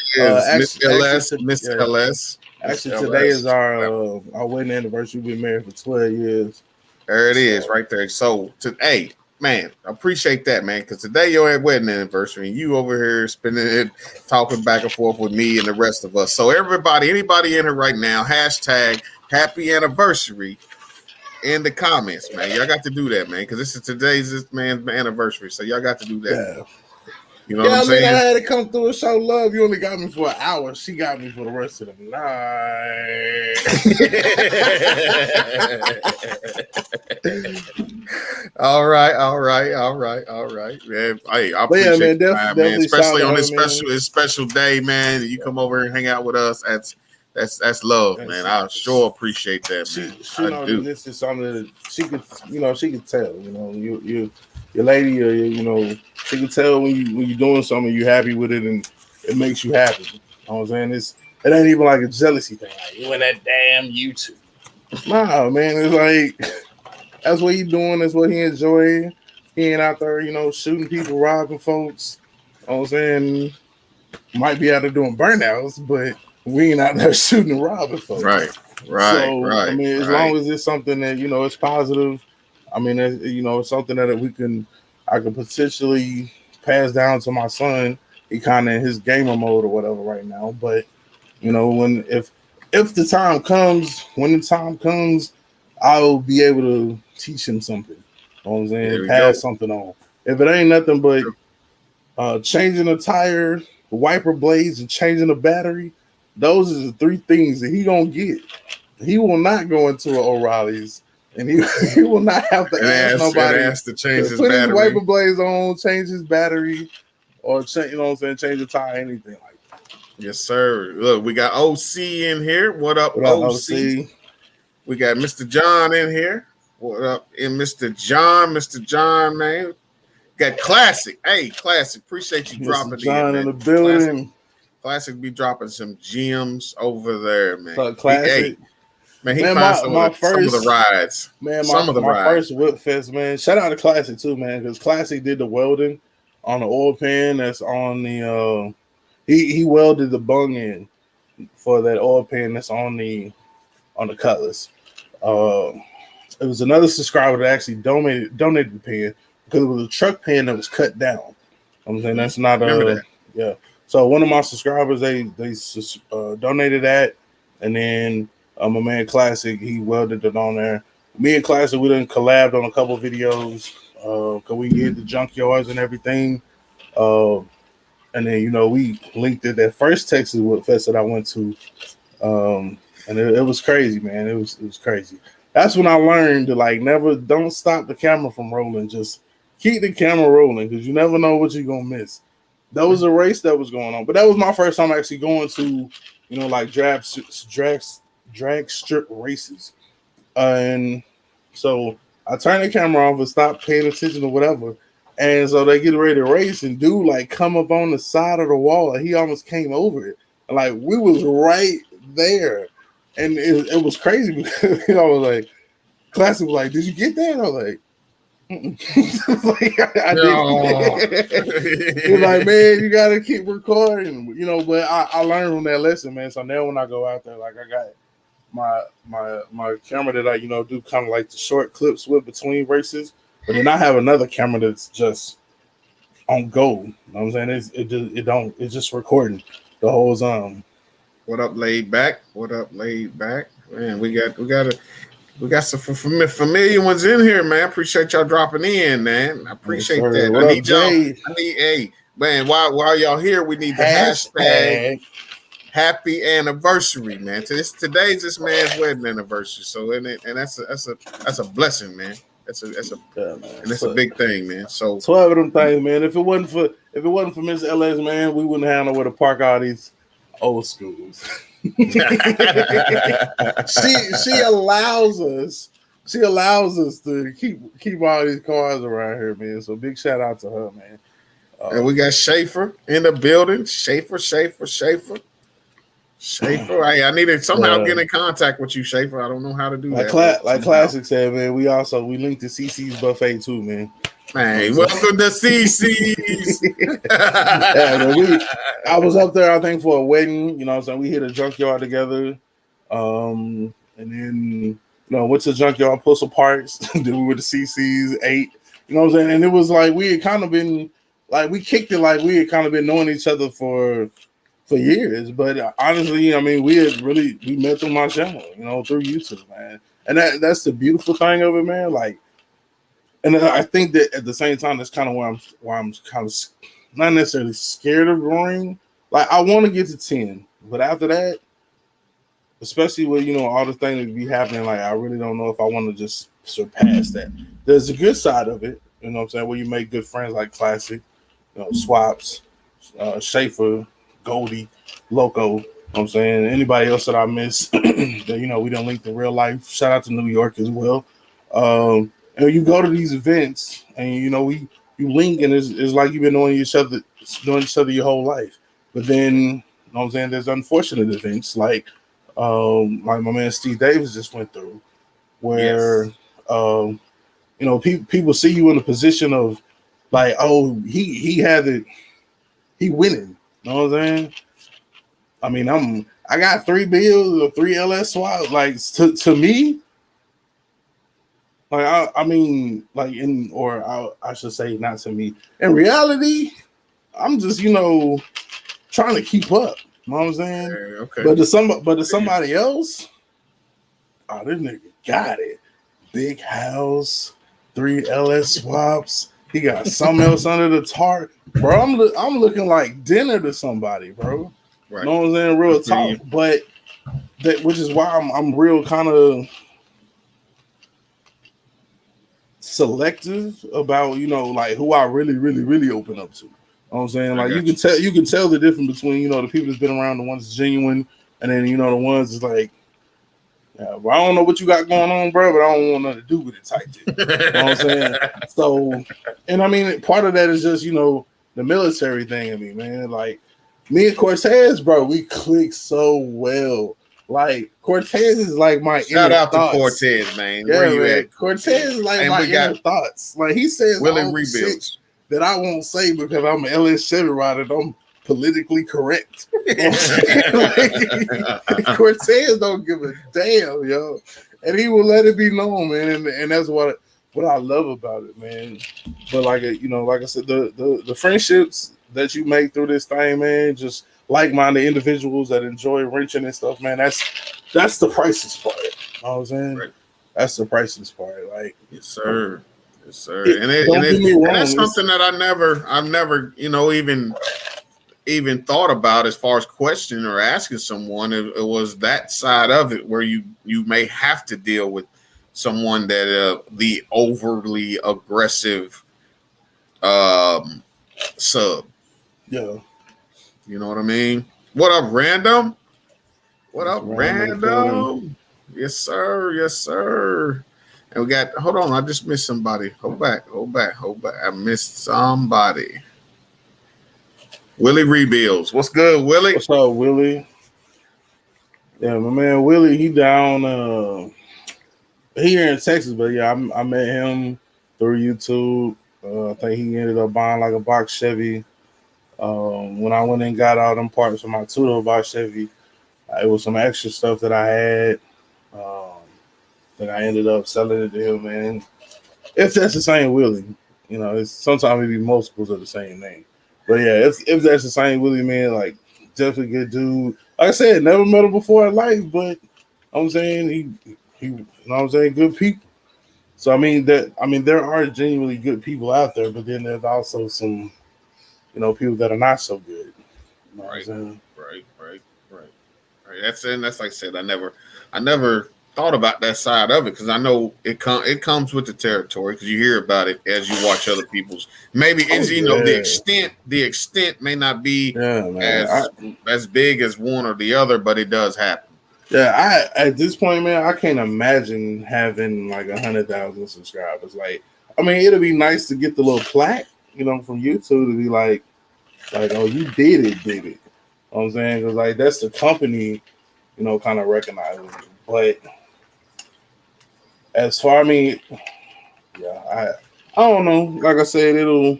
Miss LS, Miss LS. Actually, today is our wedding anniversary. We've been married for 12 years. There it is, right there. So, hey, man, I appreciate that, man, because today your wedding anniversary, and you over here spending it, talking back and forth with me and the rest of us. So, anybody in here right now, hashtag happy anniversary in the comments, man. Y'all got to do that, man, because today's man's anniversary. So, y'all got to do that. Yeah. You know what I'm saying? I had to come through and show love. You only got me for an hour. She got me for the rest of the night. All right. Man, I appreciate that, man. Especially on this special day, man. You come over and hang out with us. That's love, man. I sure appreciate that, man. She knows this is something that she could tell. Your lady, she can tell when you're doing something, you're happy with it, and it makes you happy. You know what I'm saying? It ain't even like a jealousy thing. Like, you in that damn YouTube. Nah, man. It's like that's what he doing. That's what he enjoying. He ain't out there, shooting people, robbing folks. You know what I'm saying? Might be out there doing burnouts, but we ain't out there shooting and robbing folks. Right. I mean, as long as it's something that, it's positive. I mean, it's something that I could potentially pass down to my son. He kind of in his gamer mode or whatever right now. But, if the time comes, I'll be able to teach him something. You know what I'm saying? Pass something on. If it ain't nothing but changing a tire, wiper blades, and changing a battery, those are the 3 things that he gonna get. He will not go into an O'Reilly's, and he will not have to ask nobody to change his put battery. His wiper blades on, change his battery, or change the tire, anything like that. Yes, sir. Look, we got OC in here. What up, OC? We got Mr. John in here. What up, and Mr. John, man. Got Classic. Hey, Classic. Appreciate you dropping John in the building. Classic be dropping some gems over there, man. Classic. Man, he finds some of the rides. Man, my first whip fest, man. Shout out to Classic too, man, because Classic did the welding on the oil pan that's on the he welded the bung in for that oil pan that's on the Cutlass. It was another subscriber that actually donated the pan because it was a truck pan that was cut down. I'm saying that's not yeah. So one of my subscribers they donated that, and then my man Classic, he welded it on there. Me and Classic, we done collabed on a couple videos because we did the junkyards and everything. And then, you know, we linked at that first Texas Wood Fest that I went to. And it was crazy, man. It was crazy. That's when I learned to like don't stop the camera from rolling. Just keep the camera rolling because you never know what you're gonna miss. That was a race that was going on, but that was my first time actually going to, you know, like drag strip races. And so I turned the camera off and stopped paying attention to whatever. And so they get ready to race, and dude like come up on the side of the wall, and he almost came over it. And, like we was right there, and it was crazy because you know, I was like, Classic was like, "Did you get that?" I was like, like I didn't. He's like, "Man, you gotta keep recording," you know. But I learned from that lesson, man. So now when I go out there, like I got my camera that I, you know, do kind of like the short clips with between races, but then I have another camera that's just on go. You know what I'm saying? It's just recording the whole time. What up, laid back? What up, laid back? Man, we got some familiar ones in here, man. Appreciate y'all dropping in, man. I appreciate that. What up, Jay? Hey, man, while y'all here, we need the hashtag happy anniversary, man. Today's this man's wedding anniversary. So and that's a blessing, man. That's a big thing, man. So 12 of them things, man. If it wasn't for Miss LS, man, we wouldn't have nowhere to park all these old schools. she allows us to keep all these cars around here, man. So big shout out to her, man. And we got Schaefer in the building. Schaefer. I need to somehow get in contact with you, Schaefer. I don't know how to do that. Like Classic said, man, we linked to CC's buffet too, man. Man, welcome to CC's. Yeah, man, I was up there, I think, for a wedding. You know what I'm saying? We hit a junkyard together. And then, you know, went to the junkyard, pulled some parts. Then we went to CC's, ate. You know what I'm saying? And it was like we had kind of been, like, we kicked it like we had kind of been knowing each other for years. But honestly, I mean, we met through my channel, you know, through YouTube, man. And that's the beautiful thing of it, man. Like, and I think that at the same time, that's kind of why I'm kind of not necessarily scared of growing. Like, I want to get to 10, but after that, especially with, you know, all the things that be happening, like, I really don't know if I want to just surpass that. There's a good side of it, you know what I'm saying, where you make good friends like Classic, you know, Swaps, Schaefer, Goldie, Loco, you know what I'm saying, anybody else that I miss that, you know, we don't link in real life. Shout out to New York as well. And you go to these events and, you know, you link, and it's like you've been knowing each other your whole life. But then, you know what I'm saying, there's unfortunate events like my man Steve Davis just went through, where you know, people see you in a position of like, oh, he had it, he winning. You know what I'm saying? I mean, I got 3 bills or 3 LS swaps. Like, to me, like I mean, like I should say, not to me. In reality, I'm just, you know, trying to keep up. You know what I'm saying? Okay. But to somebody else, oh, this nigga got it. Big house, 3 LS swaps. He got something else under the tarp, bro. I'm looking like dinner to somebody, bro. Right. You know what I'm saying? Real talk. But that, which is why I'm real kind of selective about, you know, like who I really open up to. You know what I'm saying? Like, you can tell the difference between, you know, the people that's been around, the ones that's genuine, and then, you know, the ones that's like, yeah, well, I don't know what you got going on, bro, but I don't want nothing to do with it type thing. You know what I'm saying? So, and I mean, part of that is just, you know, the military thing. I mean, man, like me and Cortez, bro, we click so well. Like, Cortez is like my shout out thoughts. To Cortez, man. Yeah, where you man. At? Cortez is like and my inner thoughts. Like, he says Willie all rebuilds that I won't say because I'm an LS Chevy rider. I'm politically correct. You know like, Cortez don't give a damn, yo, and he will let it be known, man. And that's what I love about it, man. But like, you know, like I said, the friendships that you make through this thing, man, just like-minded individuals that enjoy wrenching and stuff, man. That's the priceless part. You know what I'm saying? Right. That's the priceless part. Like, yes, sir. Yes, sir. And that's something that I've never, you know, even even thought about as far as questioning or asking someone. It was that side of it where you may have to deal with someone that the overly aggressive sub. Yeah. You know what I mean? What up, random? What That's up, random. random? Yes, sir. Yes, sir. And we got, hold on, I just missed somebody. Hold back. I missed somebody. Willie Rebuilds. What's good, Willie? What's up, Willie? Yeah, my man Willie, he down here in Texas, but yeah, I met him through YouTube. I think he ended up buying like a box Chevy. When I went and got all them parts for my two-door box Chevy, it was some extra stuff that I had. That I ended up selling it to him, man. If that's the same Willie, you know, it's sometimes it be multiples of the same name. But yeah, if that's the same Willie, man, like definitely good dude. Like I said, never met him before in life, but I'm saying he you know what I'm saying, good people. So I mean there are genuinely good people out there, but then there's also some, you know, people that are not so good. You know what I'm saying? Right. That's it. That's like I said. I never thought about that side of it because I know it comes with the territory because you hear about it as you watch other people's. Maybe it's the extent may not be as big as one or the other, but it does happen. Yeah, at this point, man, I can't imagine having like 100,000 subscribers. Like, I mean, it'll be nice to get the little plaque, you know, from YouTube to be like, oh, you did it. You know what I'm saying? Because like that's the company, you know, kind of recognizing you. But as far, I mean, yeah, I don't know. Like I said, it'll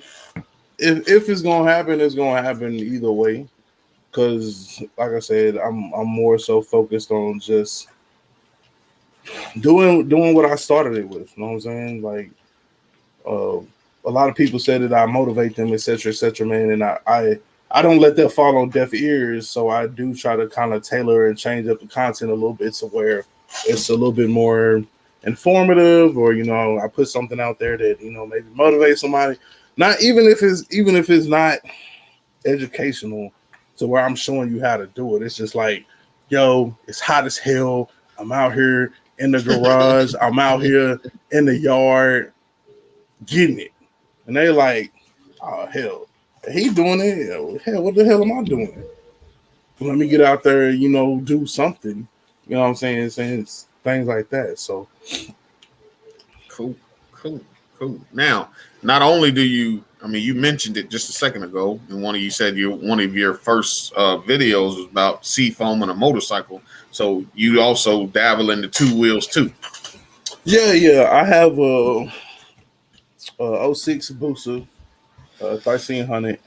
if it's gonna happen, it's gonna happen either way. Because like I said, I'm more so focused on just doing what I started it with. You know what I'm saying? Like a lot of people say that I motivate them, etc., man, and I don't let that fall on deaf ears. So I do try to kind of tailor and change up the content a little bit to where it's a little bit more informative, or you know, I put something out there that, you know, maybe motivate somebody. Not even if it's not educational, to where I'm showing you how to do it. It's just like, yo, it's hot as hell. I'm out here in the garage. I'm out here in the yard getting it. And they like, oh hell, he doing it. Hell, what the hell am I doing? Let me get out there, you know, do something. You know what I'm saying? Saying things like that. So Cool. Now, not only do you, I mean, you mentioned it just a second ago, and you said one of your first videos was about seafoam and a motorcycle. So you also dabble in the two wheels too. Yeah. I have a 06 Busa, 1300.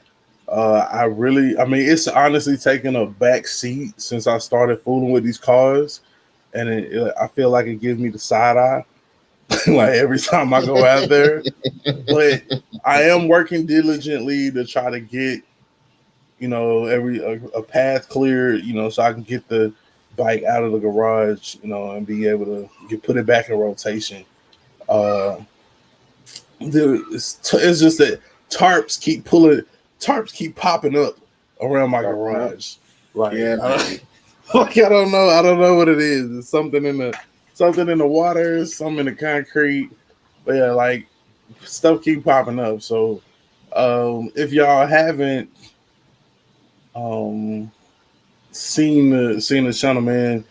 I mean, it's honestly taken a back seat since I started fooling with these cars, and I feel like it gives me the side eye, like every time I go out there. But I am working diligently to try to get, you know, a path cleared, you know, so I can get the bike out of the garage, you know, and be able to put it back in rotation. Uh, it's just that tarps keep popping up around my garage. Like, yeah, I don't know what it is. It's something in the water, something in the concrete. But yeah, like stuff keep popping up. So if y'all haven't um seen the channel, man,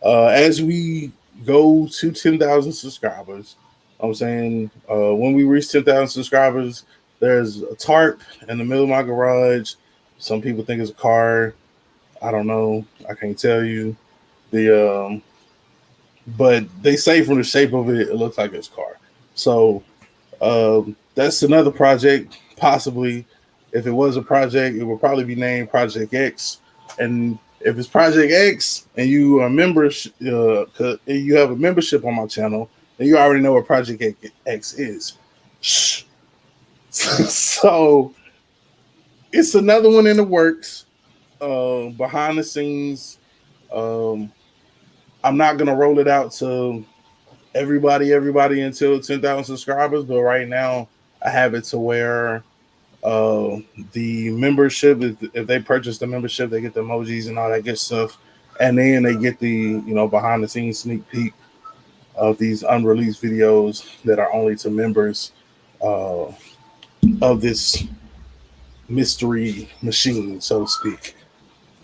as we go to 10,000 subscribers, I'm saying when we reach 10,000 subscribers, there's a tarp in the middle of my garage. Some people think it's a car. I don't know. I can't tell you. But they say from the shape of it, it looks like it's a car. So that's another project. Possibly, if it was a project, it would probably be named Project X. And if it's Project X and you are members, you have a membership on my channel, then you already know what Project X is. So it's another one in the works. Behind the scenes, um, I'm not gonna roll it out to everybody until 10,000 subscribers, but right now I have it to where The membership, if they purchase the membership, they get the emojis and all that good stuff, and then they get the behind the scenes sneak peek of these unreleased videos that are only to members uh, of this mystery machine, so to speak.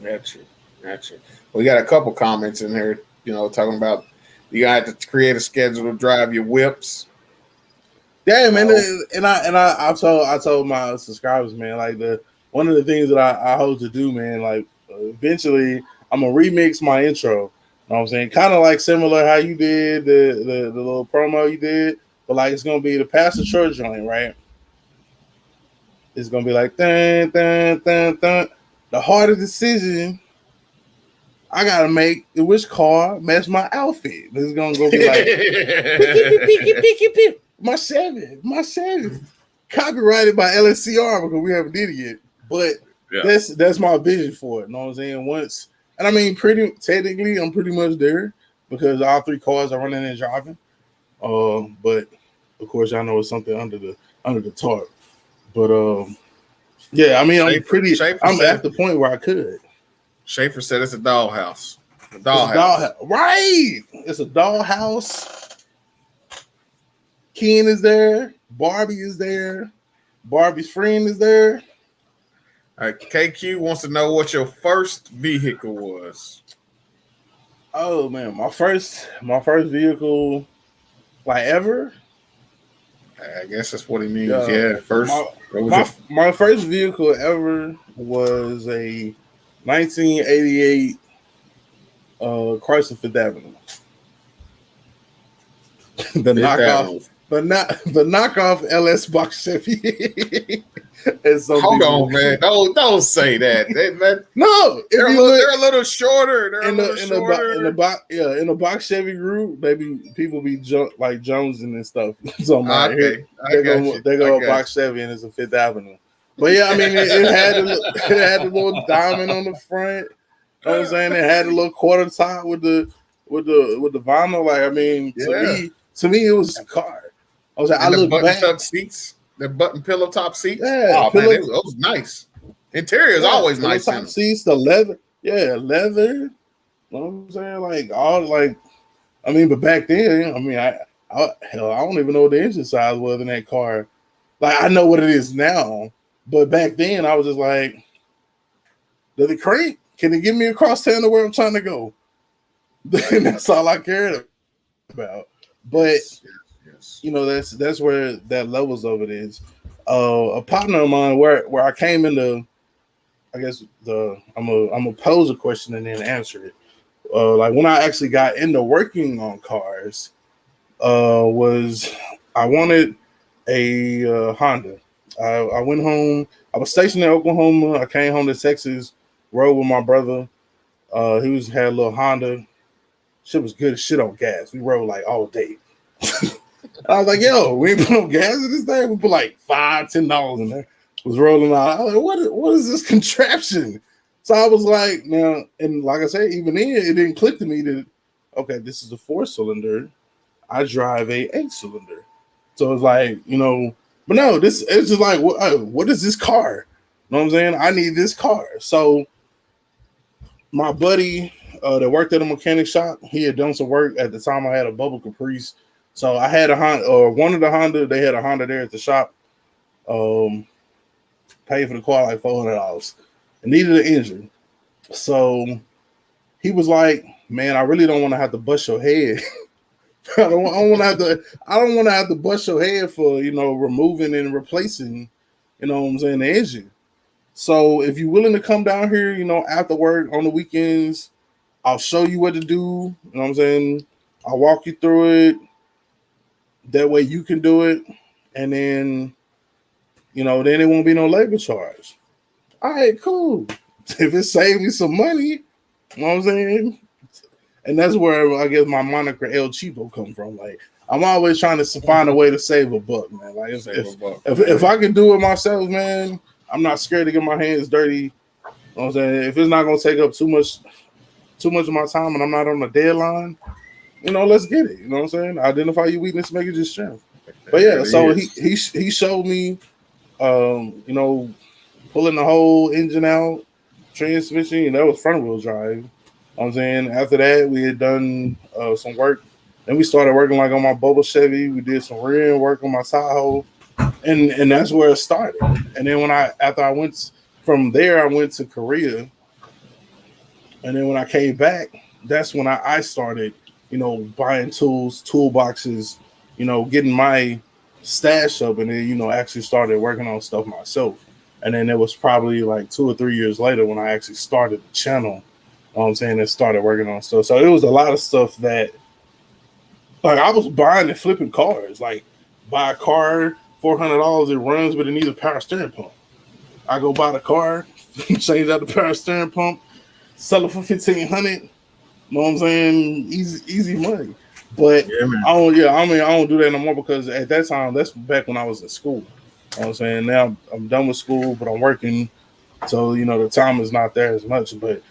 Gotcha. We got a couple comments in here, talking about you got to create a schedule to drive your whips. Yeah, man, and I told my subscribers, man, like one of the things that I hope to do, man, like eventually I'm gonna remix my intro. You know what I'm saying? Kind of like similar how you did the little promo you did, but like it's gonna be the Pastor Troy joint, right? It's gonna be like dun dun dun dun. The hardest decision I gotta make which car match my outfit. This is gonna go be like my Chevy, copyrighted by LSCR because we haven't did it yet. But that's my vision for it. You know what I'm saying? Once, and I mean, technically, I'm pretty much there because all 3 cars are running and driving. But of course, y'all know it's something under the tarp. But yeah, I mean, I'm at the point where I could. Schaefer said it's a dollhouse. Right. It's a dollhouse. Ken is there. Barbie is there. Barbie's friend is there. All right, KQ wants to know what your first vehicle was. Oh man, my first vehicle, like ever. I guess that's what he means. Yeah, first. My first vehicle ever was a 1988 Chrysler Fifth Avenue. the knockoff LS box Chevy. Hold on, man! Don't say that. No, they're a little shorter. In the box Chevy group, people be like Jonesing and stuff. So I'm like, they go a box Chevy and it's a Fifth Avenue. But yeah, I mean, it had a little diamond on the front. You know what I'm saying? It had a little quarter top with the vinyl. Like, I mean, to me, it was a car. I was like, I look back. Seats, the button pillow top seats. Yeah, man, it was nice. Interior is always nice. Top seats, the leather. Yeah, leather. You know what I'm saying? Like I mean, but back then, I mean, I don't even know what the engine size was in that car. Like, I know what it is now. But back then, I was just like, does it crank? Can it get me across town to where I'm trying to go? That's all I cared about. But, that's where that levels of it is. A partner of mine, where I came into, I guess, I'm going to pose a question and then answer it. Like, when I actually got into working on cars, was I wanted a Honda. I went home. I was stationed in Oklahoma. I came home to Texas, rode with my brother. He had a little Honda. Shit was good as shit on gas. We rode like all day. I was like, yo, we ain't put no gas in this thing. We put like $5-10 in there. Was rolling out. I was like, what is this contraption? So I was like, now, and like I said, even then, it didn't click to me that, okay, this is a 4-cylinder. I drive a 8-cylinder. So it's like, but no, it's just like, what is this car? You know what I'm saying? I need this car. So my buddy that worked at a mechanic shop, he had done some work. At the time, I had a Bubble Caprice. So I had a Honda, or one of the Honda, they had a Honda there at the shop. Paid for the car like $400. It needed an engine. So he was like, man, I really don't want to have to bust your head. I don't want to have to bust your head for, removing and replacing, what I'm saying, the engine. So if you're willing to come down here, after work on the weekends, I'll show you what to do. You know what I'm saying? I'll walk you through it. That way you can do it. And then, then it won't be no labor charge. All right, cool. If it saves me some money, you know what I'm saying? And that's where I guess my moniker El Cheapo come from. Like, I'm always trying to find a way to save a buck, man. Like, if I can do it myself, man, I'm not scared to get my hands dirty. You know what I'm saying? If it's not gonna take up too much of my time and I'm not on a deadline, let's get it. You know what I'm saying? Identify your weakness, make it your strength. But yeah, so he showed me You know, pulling the whole engine out, transmission. You know, that was front wheel drive. You know what I'm saying, after that, we had done some work. Then we started working like on my Boba Chevy. We did some rear work on my Tahoe, and that's where it started. And then after I went from there, I went to Korea, and then when I came back, that's when I started, you know, buying tools, toolboxes, you know, getting my stash up, and then, you know, actually started working on stuff myself. And then it was probably like 2 or 3 years later when I actually started the channel. You know what I'm saying, and started working on stuff. So it was a lot of stuff that, like, I was buying and flipping cars. Like, buy a car, $400, it runs, but it needs a power steering pump. I go buy the car, change out the power steering pump, sell it for $1,500. You know what I'm saying? Easy money. But Yeah, man. I don't do that no more, because at that time, that's back when I was in school. You know what I'm saying? Now I'm done with school, but I'm working, so, you know, the time is not there as much. But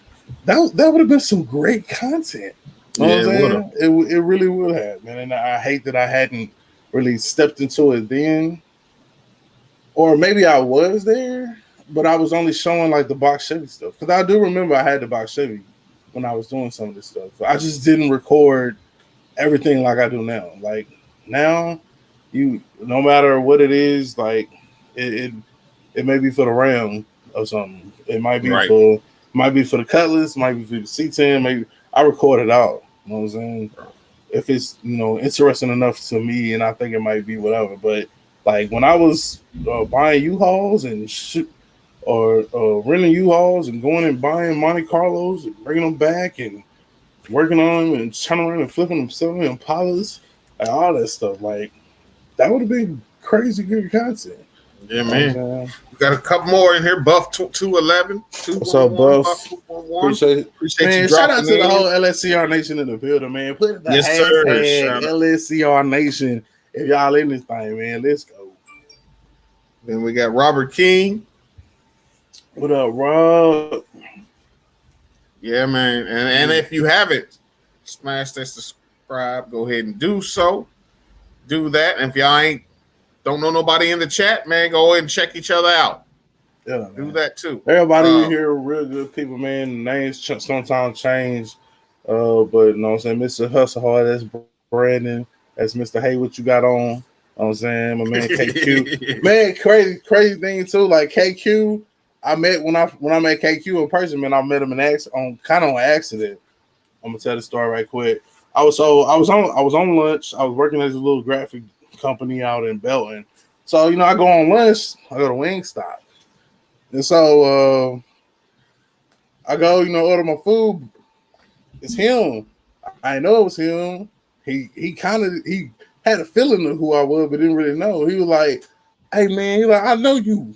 that would have been some great content. You know what I'm saying? It really would have, man. And I hate that I hadn't really stepped into it then, or maybe I was there, but I was only showing like the box Chevy stuff, because I do remember I had the box Chevy when I was doing some of this stuff. I just didn't record everything like I do now. Like now, you, no matter what it is, like it may be for the Ram or something. It might be for the Cutlass, might be for the C10. Maybe I record it out. You know what I'm saying? If it's, you know, interesting enough to me, and I think it might be whatever. But like when I was buying U-Hauls and or renting U-Hauls and going and buying Monte Carlos and bringing them back and working on them and turning around and flipping them, selling them Impalas, like all that stuff, like that would have been crazy good content. Yeah, man. We got a couple more in here. Buff 211. What's up, Buff? Appreciate man, you. Shout out to the whole LSCR Nation in the building, man. Put the hashtag LSCR Nation if y'all in this thing, man. Let's go. Then we got Robert King. What up, Rob? Yeah, man. And if you haven't smash that subscribe, go ahead and do so. Do that. And if y'all don't know nobody in the chat, man, go ahead and check each other out. Yeah, do that too. Everybody in here are real good people, man. Names sometimes change. But you know what I'm saying? Mr. Hustle Hard, that's Brandon. That's Mr. Hey, what you got on? You know what I'm saying? My man KQ. Man, crazy thing too. Like KQ, I met when I met KQ in person, man, I met him on accident. I'm gonna tell the story right quick. I was on lunch. I was working at a little graphic company out in Belton. So, you know, I go on lunch, I go to Wingstop. And so I go, you know, order my food. It's him. I know it was him. He had a feeling of who I was, but didn't really know. He was like, "Hey man," he's like, "I know you."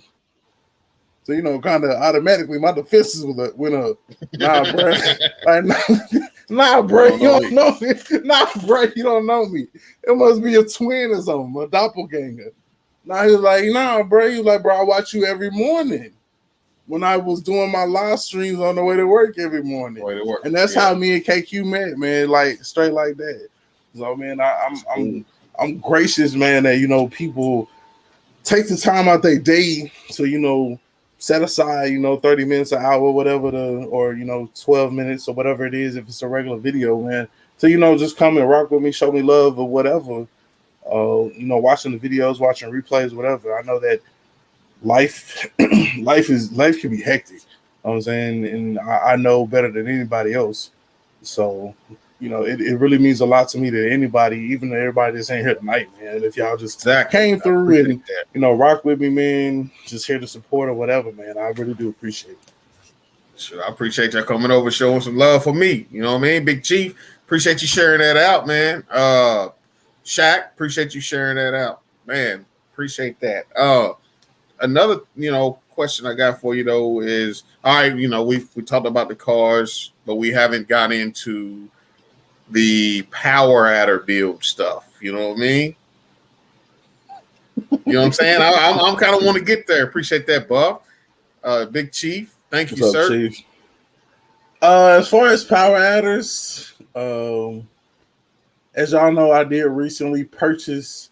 So, you know, kind of automatically my defenses went up. Nah, bro. Like, nah, bro, you don't know me. Nah, bro, you don't know me. It must be a twin or something, a doppelganger. Nah, he was like, nah, bro. He was like, bro, I watch you every morning when I was doing my live streams on the way to work every morning. And that's how me and KQ met, man, like straight like that. So, man, I'm gracious, man, that, you know, people take the time out their day to, you know, set aside, you know, 30 minutes, an hour, whatever, or, you know, 12 minutes or whatever it is, if it's a regular video, man, to, you know, just come and rock with me, show me love or whatever. You know, watching the videos, watching replays, whatever. I know that life can be hectic. You know what I'm saying? And I know better than anybody else. So, you know, it really means a lot to me that anybody, even everybody that's ain't here tonight, man, if y'all just came through and, you know, rock with me, man, just here to support or whatever, man, I really do appreciate it. Sure, I appreciate y'all coming over, showing some love for me. You know what I mean? Big Chief, appreciate you sharing that out, man. Shaq, appreciate you sharing that out. Man, appreciate that. Another, you know, question I got for you though is, all right, you know, we talked about the cars, but we haven't got into the power adder build stuff. You know what I mean? You know what I'm saying? I'm kind of want to get there. Appreciate that, Buff. Big Chief, thank you, sir. Chief? As far as power adders, as y'all know, I did recently purchase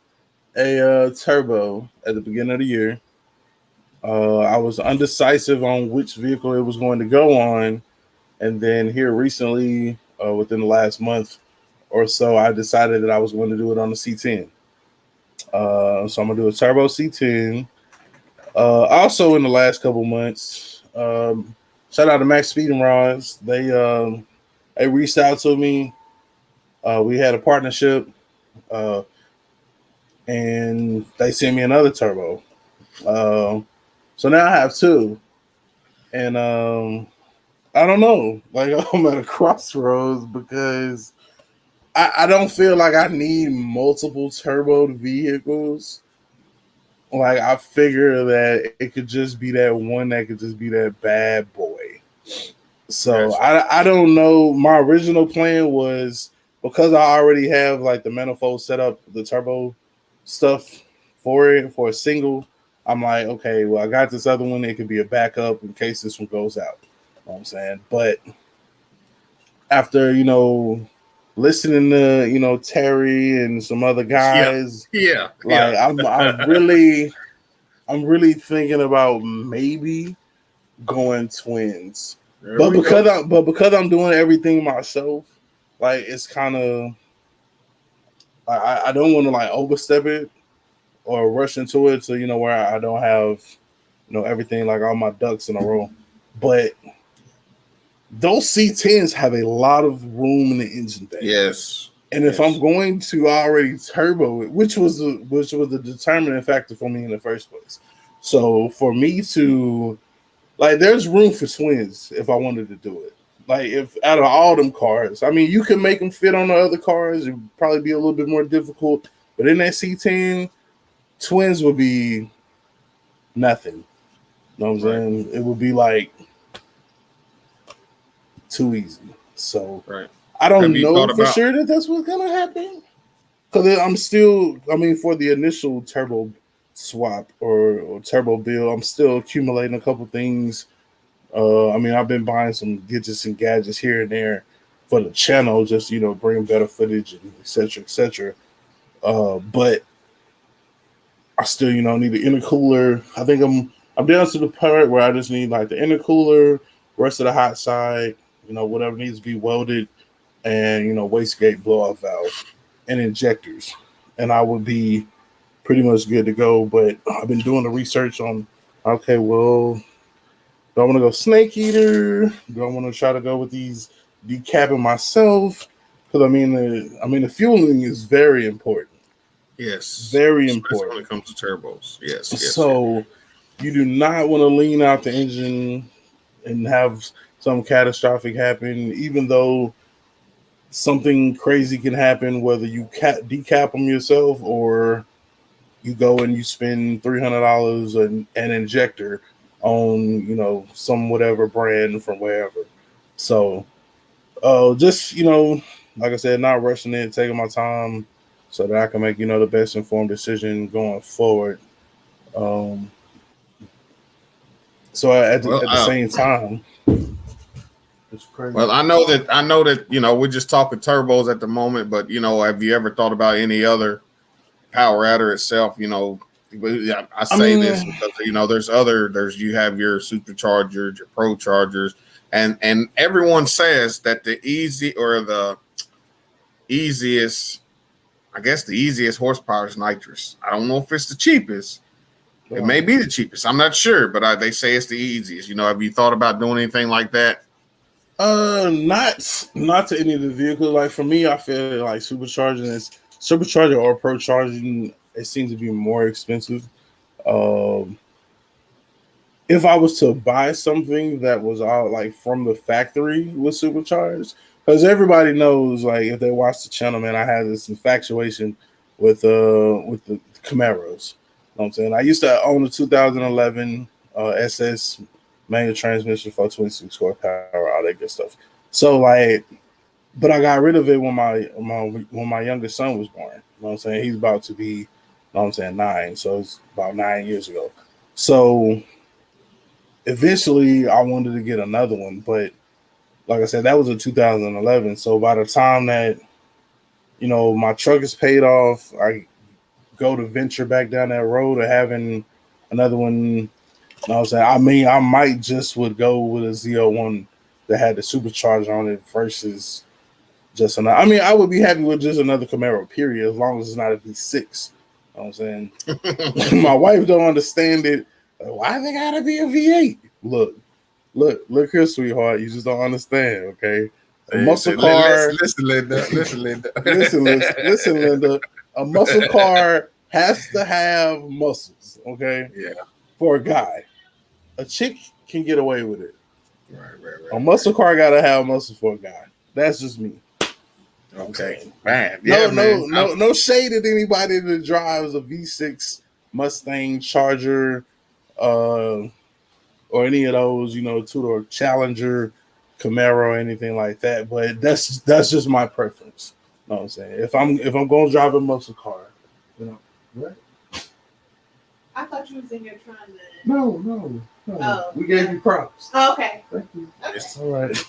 a turbo at the beginning of the year. I was undecisive on which vehicle it was going to go on, and then here recently, within the last month or so, I decided that I was going to do it on the C10. So I'm gonna do a turbo C10. Also, in the last couple months, shout out to Max Speed and Rods. They reached out to me. We had a partnership, uh, and they sent me another turbo. So now I have two, and I don't know. Like I'm at a crossroads because I don't feel like I need multiple turbo vehicles. Like I figure that it could just be that one that could just be that bad boy. So Gotcha. I don't know. My original plan was because I already have like the manifold set up, the turbo stuff for it for a single. I'm like, okay, well, I got this other one. It could be a backup in case this one goes out. You know what I'm saying? But after, listening to, Terry and some other Yeah, guys, yeah, like yeah. I'm really thinking about maybe going twins. There we go. But because I'm doing everything myself, like it's kind of I don't want to like overstep it or rush into it, so where I don't have everything like all my ducks in a row. But those C10s have a lot of room in the engine bay. Yes. And if I'm going to already turbo it, which was the determining factor for me in the first place. So for me to like, there's room for twins if I wanted to do it. Like if out of all them cars, I mean, you can make them fit on the other cars. It would probably be a little bit more difficult, but in that C10, twins would be nothing. You know what I'm saying? It would be like too easy. So Right. I Have don't you know thought for about? sure that that's what's gonna happen. Because I'm still, I mean, for the initial turbo swap or turbo build, I'm still accumulating a couple things. I mean, I've been buying some gadgets and gadgets here and there for the channel, just bring better footage and etc. etc. But I still, need the intercooler. I think I'm down to the part where I just need like the intercooler, rest of the hot side, whatever needs to be welded, and wastegate blow off valve and injectors, and I would be pretty much good to go. But I've been doing the research on, okay, well, do I want to go snake eater? Do I want to try to go with these decapping myself? Because the fueling is very important. Yes, Very especially when important. it comes to turbos. Yes, yes, yes. So you do not want to lean out the engine and have some catastrophic happen, even though something crazy can happen, whether you decap them yourself or you go and you spend $300 an injector on some whatever brand from wherever. So just like I said, not rushing it, taking my time so that I can make the best informed decision going forward. Um, so Well, at the same time, it's crazy. well, I know that we're just talking turbos at the moment, but have you ever thought about any other power adder itself? I I say this mean, because there's you have your superchargers, your pro chargers, and everyone says that the easiest, I guess the easiest horsepower is nitrous. I don't know if it's the cheapest. It may be the cheapest. I'm not sure, but they say it's the easiest. Have you thought about doing anything like that? not to any of the vehicles. Like for me, I feel like supercharger or pro charging. It seems to be more expensive. Um, if I was to buy something that was all like from the factory with supercharged, because everybody knows, like if they watch the channel, man, I had this infatuation with the Camaros. You know what I'm saying? I used to own a 2011 SS manual transmission for 26 horsepower, all that good stuff. So like, but I got rid of it when my youngest son was born. You know what I'm saying? He's about to be, you know what I'm saying, 9. So it's about 9 years ago. So eventually I wanted to get another one, but like I said, that was in 2011. So by the time that my truck is paid off, I go to venture back down that road of having another one. know what I'm saying? I mean, I might just would go with a Z01 that had the supercharger on it versus just another. I mean, I would be happy with just another Camaro, period, as long as it's not a V6. You know what I'm saying? My wife don't understand it. Why they gotta be a V8? Look here, sweetheart. You just don't understand, okay? A muscle car. Listen, Linda. Listen, Linda. listen, Linda. A muscle car has to have muscles, okay? Yeah. For a guy, a chick can get away with it. Right. A muscle car gotta have muscle for a guy. That's just me. Okay, man. Yeah, no shade at anybody that drives a V6 Mustang Charger, or any of those, two-door Challenger, Camaro, anything like that. But that's just my preference. You know what I'm saying? If I'm going to drive a muscle car, What? I thought you was in here trying to. No. Oh. We gave you props. Oh, okay. Thank you. Okay. All right.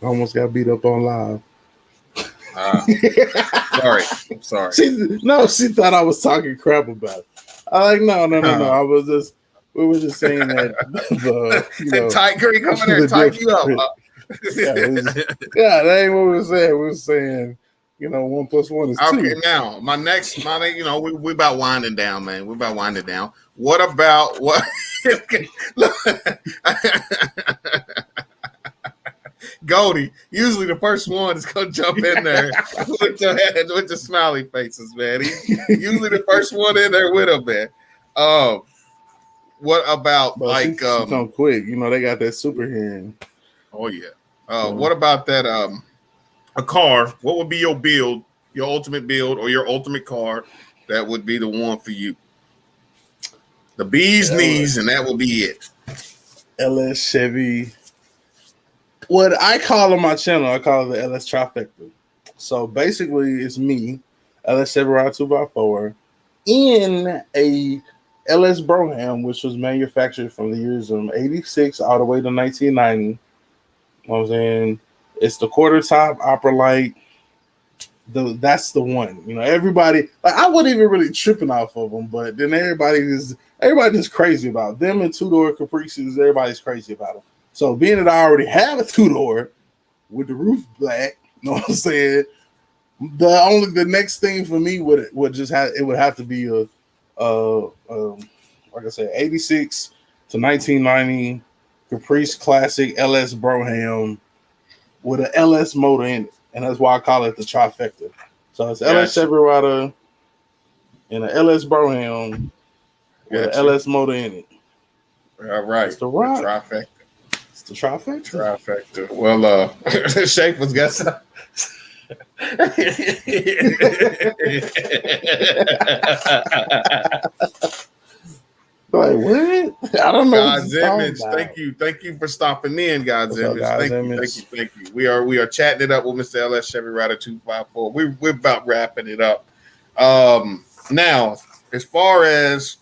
I almost got beat up on live. Sorry. She thought I was talking crap about it. I like, no. We were just saying that Tight Creek coming there and tight you up. That ain't what we were saying. We were saying, 1 + 1 is 2. Okay, now we about winding down, man. We're about winding down. What about what? Goldie, usually the first one is gonna jump in there with the smiley faces, man. He's usually the first one in there with him, man. What about she come quick? They got that super hearing. Oh yeah. What about that? A car. What would be your build, your ultimate build, or your ultimate car that would be the one for you? The bee's knees, and that will be it. LS Chevy. What I call on my channel, I call it the LS Trifecta. So basically, it's me, LS CHEVYRYDER254, in a LS Brougham, which was manufactured from the years of 86 all the way to 1990. You know what I'm saying? It's the quarter top opera light. That's the one. Everybody, I wasn't even really tripping off of them, but then everybody's crazy about them, and two-door Caprices. Everybody's crazy about them. So being that I already have a two-door with the roof black, you know what I'm saying? The next thing for me would have to be like I said, 86 to 1990 Caprice Classic LS Brougham with an LS motor in it, and that's why I call it the trifecta. So it's LS CHEVYRYDER and an LS Brougham with an LS motor in it. All right, it's the trifecta. It's the trifecta. Well, Schaefer's got some. Like what? I don't know. God's Image. Thank you for stopping in, God's Image. Thank you. We are chatting it up with Mr. LS CHEVYRYDER254. We're about wrapping it up. Now, as far as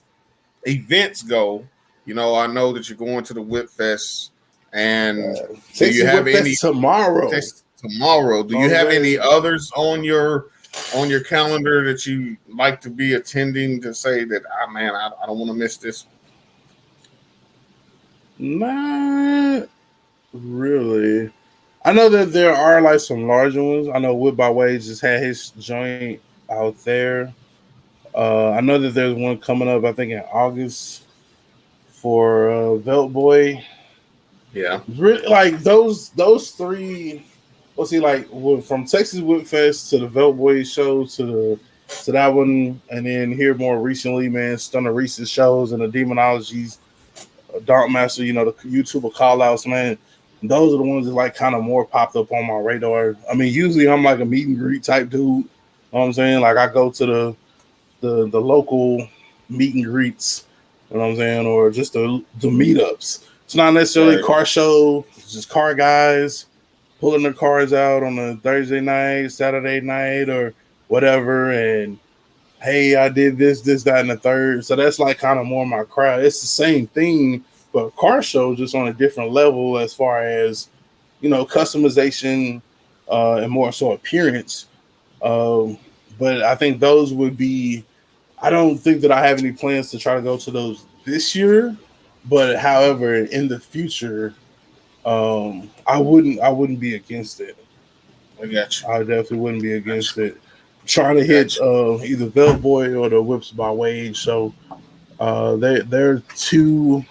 events go, I know that you're going to the Whip Fest, and do you have any tomorrow? Tomorrow, do you have any others on your calendar that you like to be attending to say that, I don't want to miss this? Not really. I know that there are like some larger ones. I know Wood by Wade just had his joint out there. I know that there's one coming up, I think in August for Velt Boy. Yeah. Really, like those three. Well, see, like from Texas Whip Fest to the Velt Boy show to that one, and then here more recently, man, Stunner Reese's shows and the Demonologies, Dark Master, the YouTuber call outs, man. Those are the ones that like kind of more popped up on my radar. I mean, usually I'm like a meet and greet type dude. You know what I'm saying? Like I go to the local meet and greets, you know what I'm saying, or just the meetups. It's not necessarily a car show, it's just car guys pulling their cars out on a Thursday night, Saturday night, or whatever, and hey, I did this, that, and the third. So that's like kind of more my crowd. It's the same thing, but a car show just on a different level as far as, customization and more so appearance. But I think those would be, I don't think that I have any plans to try to go to those this year, but however, in the future, I wouldn't be against it. I got you. I definitely wouldn't be against it. Trying to hit either Velvet Boy or the Whips by Wade. So they're two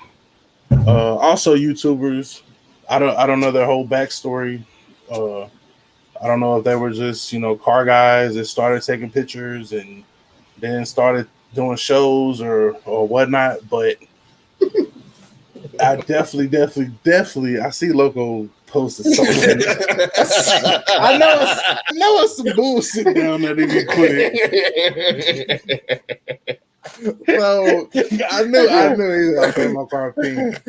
also YouTubers. I don't know their whole backstory. Uh, I don't know if they were just car guys that started taking pictures and then started doing shows or whatnot. But I definitely I see Loco posted something. I know it's some bullshit down there that he put it. So I knew he was gonna my car pink.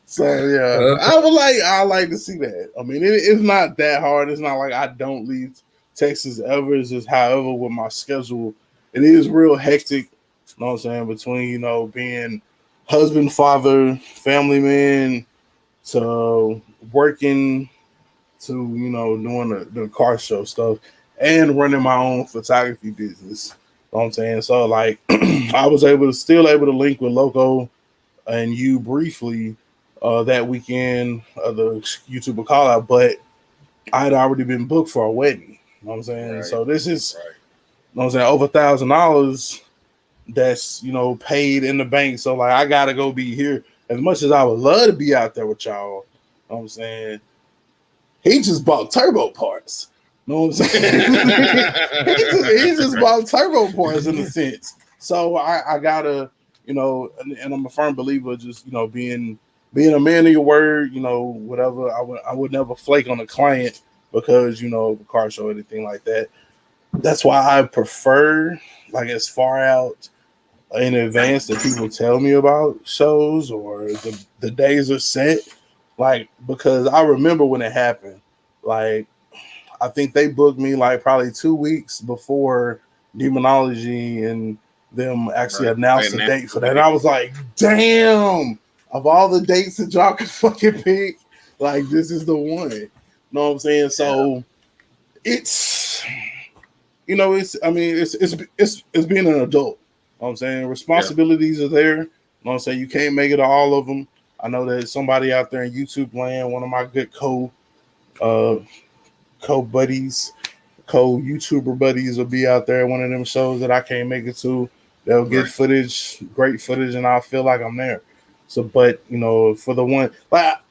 So yeah, I like to see that. I mean, it's not that hard. It's not like I don't leave Texas ever. It's just, however, with my schedule, it is real hectic. You know what I'm saying? Between being husband, father, family man, to working, to doing the car show stuff, and running my own photography business. You know what I'm saying? So like, I was still able to link with Loco and you briefly that weekend of the YouTuber call out, but I had already been booked for a wedding. You know what I'm saying? Right. So this is, you know what I'm saying, over $1,000 that's paid in the bank. So like, I gotta go be here. As much as I would love to be out there with y'all, you know what I'm saying, he just bought turbo parts. You know what I'm saying? he just bought turbo parts in a sense. So I gotta, and I'm a firm believer just, being a man of your word, whatever. I would never flake on a client because, of a car show or anything like that. That's why I prefer, like, as far out in advance that people tell me about shows or the days are set. Like, because I remember when it happened. Like, I think they booked me like probably 2 weeks before Demonology and them actually announced the date for that. And I was like, damn, of all the dates that y'all could fucking pick, like, this is the one. You know what I'm saying? So it's being an adult. You know what I'm saying? Responsibilities are there. You know what I'm saying? You can't make it to all of them. I know that somebody out there in YouTube land, one of my good co-buddies, co-YouTuber buddies will be out there at one of them shows that I can't make it to. They'll get footage, great footage, and I'll feel like I'm there. So, but for the one,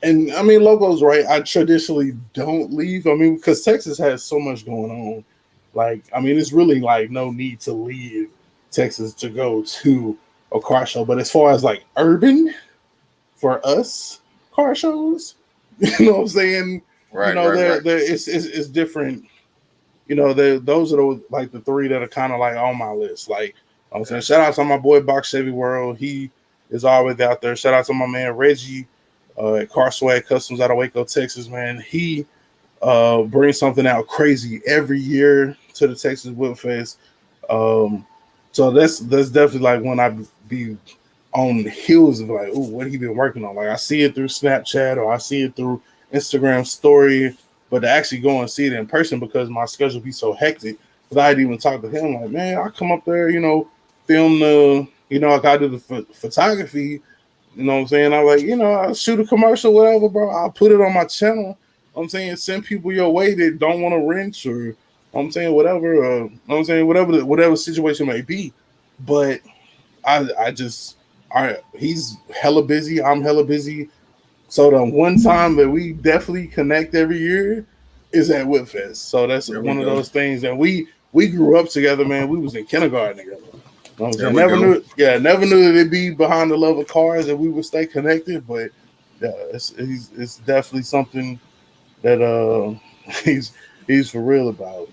and I mean, Logo's right. I traditionally don't leave. I mean, because Texas has so much going on. Like, I mean, it's really like no need to leave Texas to go to a car show. But as far as like urban for us car shows, you know what I'm saying? It's different. Those are the three that are kind of like on my list. Like, I'm saying, shout out to my boy Box Chevy World. He is always out there. Shout out to my man Reggie at Car Swag Customs out of Waco, Texas. Man, he brings something out crazy every year to the Texas Whip Fest. So that's definitely like when I be on the heels of like, oh, what he been working on. Like, I see it through Snapchat or I see it through Instagram story, but to actually go and see it in person because my schedule be so hectic. Because I'd even talk to him like, man, I come up there, film the, like I do the photography. You know what I'm saying? I'm like, I'll shoot a commercial, whatever, bro. I'll put it on my channel. You know what I'm saying, send people your way that don't want to rent or, you know what I'm saying, whatever. You know what I'm saying, whatever situation may be. But he's hella busy. I'm hella busy. So the one time that we definitely connect every year is at Whipfest. So that's one of those things that we grew up together, man. We was in kindergarten together. You know never knew that it'd be behind the love of cars and we would stay connected. But yeah, it's definitely something that he's for real about.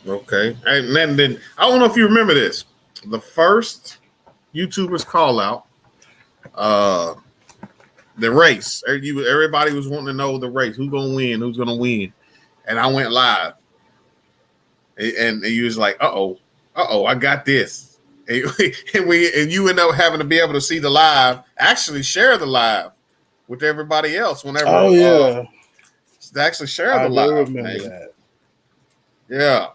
Okay, and then I don't know if you remember this. The first YouTubers call out, the race. Everybody was wanting to know the race. Who's gonna win? And I went live, and you was like, uh oh, I got this. And you end up having to be able to see the live, actually share the live with everybody else whenever. Oh yeah, to actually share the live. I remember that. Yeah.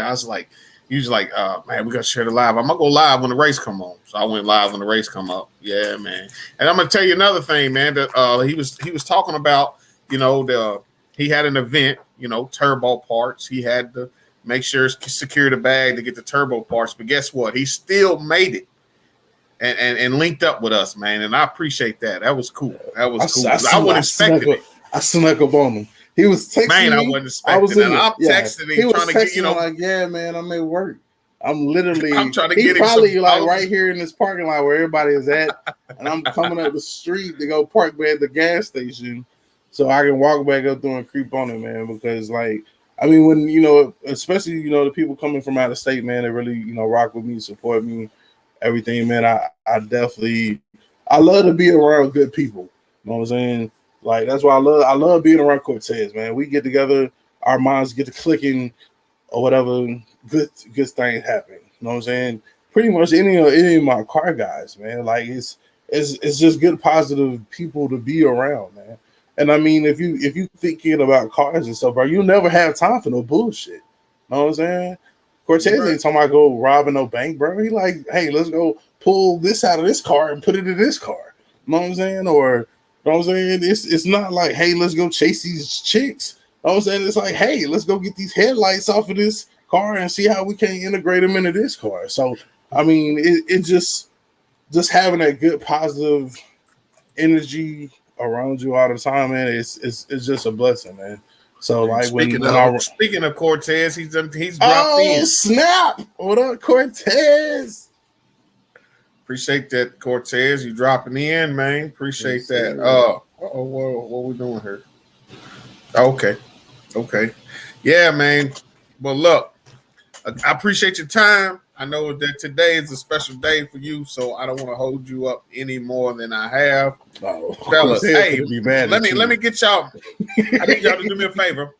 I was like, He was like, man, we got to share the live. I'm going to go live when the race come on. So I went live when the race come up. Yeah, man. And I'm going to tell you another thing, man, that he was talking about, he had an event, turbo parts. He had to make sure secure the bag to get the turbo parts. But guess what? He still made it and linked up with us, man. And I appreciate that. That was cool. That was cool. I wasn't expecting it. I snuck up on him. He was texting me. I wasn't expecting it. I'm texting him trying to get, like, yeah, man, I'm at work. I'm trying to get him probably right here in this parking lot where everybody is at. And I'm coming up the street to go park at the gas station so I can walk back up there and creep on it, man. Because, like, I mean, when, especially, the people coming from out of state, man, they really, rock with me, support me, everything, man. I love to be around good people. You know what I'm saying? Like, that's why I love being around Cortez, man. We get together, our minds get to clicking or whatever, good things happen. You know what I'm saying? Pretty much any of my car guys, man. Like, it's just good, positive people to be around, man. And I mean, if you thinking about cars and stuff, bro, you never have time for no bullshit. You know what I'm saying? Cortez ain't talking about go robbing no bank, bro. He like, hey, let's go pull this out of this car and put it in this car. You know what I'm saying? Or you know what I'm saying? It's not like, hey, let's go chase these chicks. You know what I'm saying? It's like, hey, let's go get these headlights off of this car and see how we can integrate them into this car. So, I mean, it just having that good, positive energy around you all the time, man, it's just a blessing, man. So, like, speaking of Cortez, he's dropped in. Oh, snap! What up, Cortez? Appreciate that, Cortez. You dropping in, man. Appreciate that. What we doing here? Okay. Yeah, man. Well, look, I appreciate your time. I know that today is a special day for you, so I don't want to hold you up any more than I have. Fellas, hey, let me get y'all. I need y'all to do me a favor.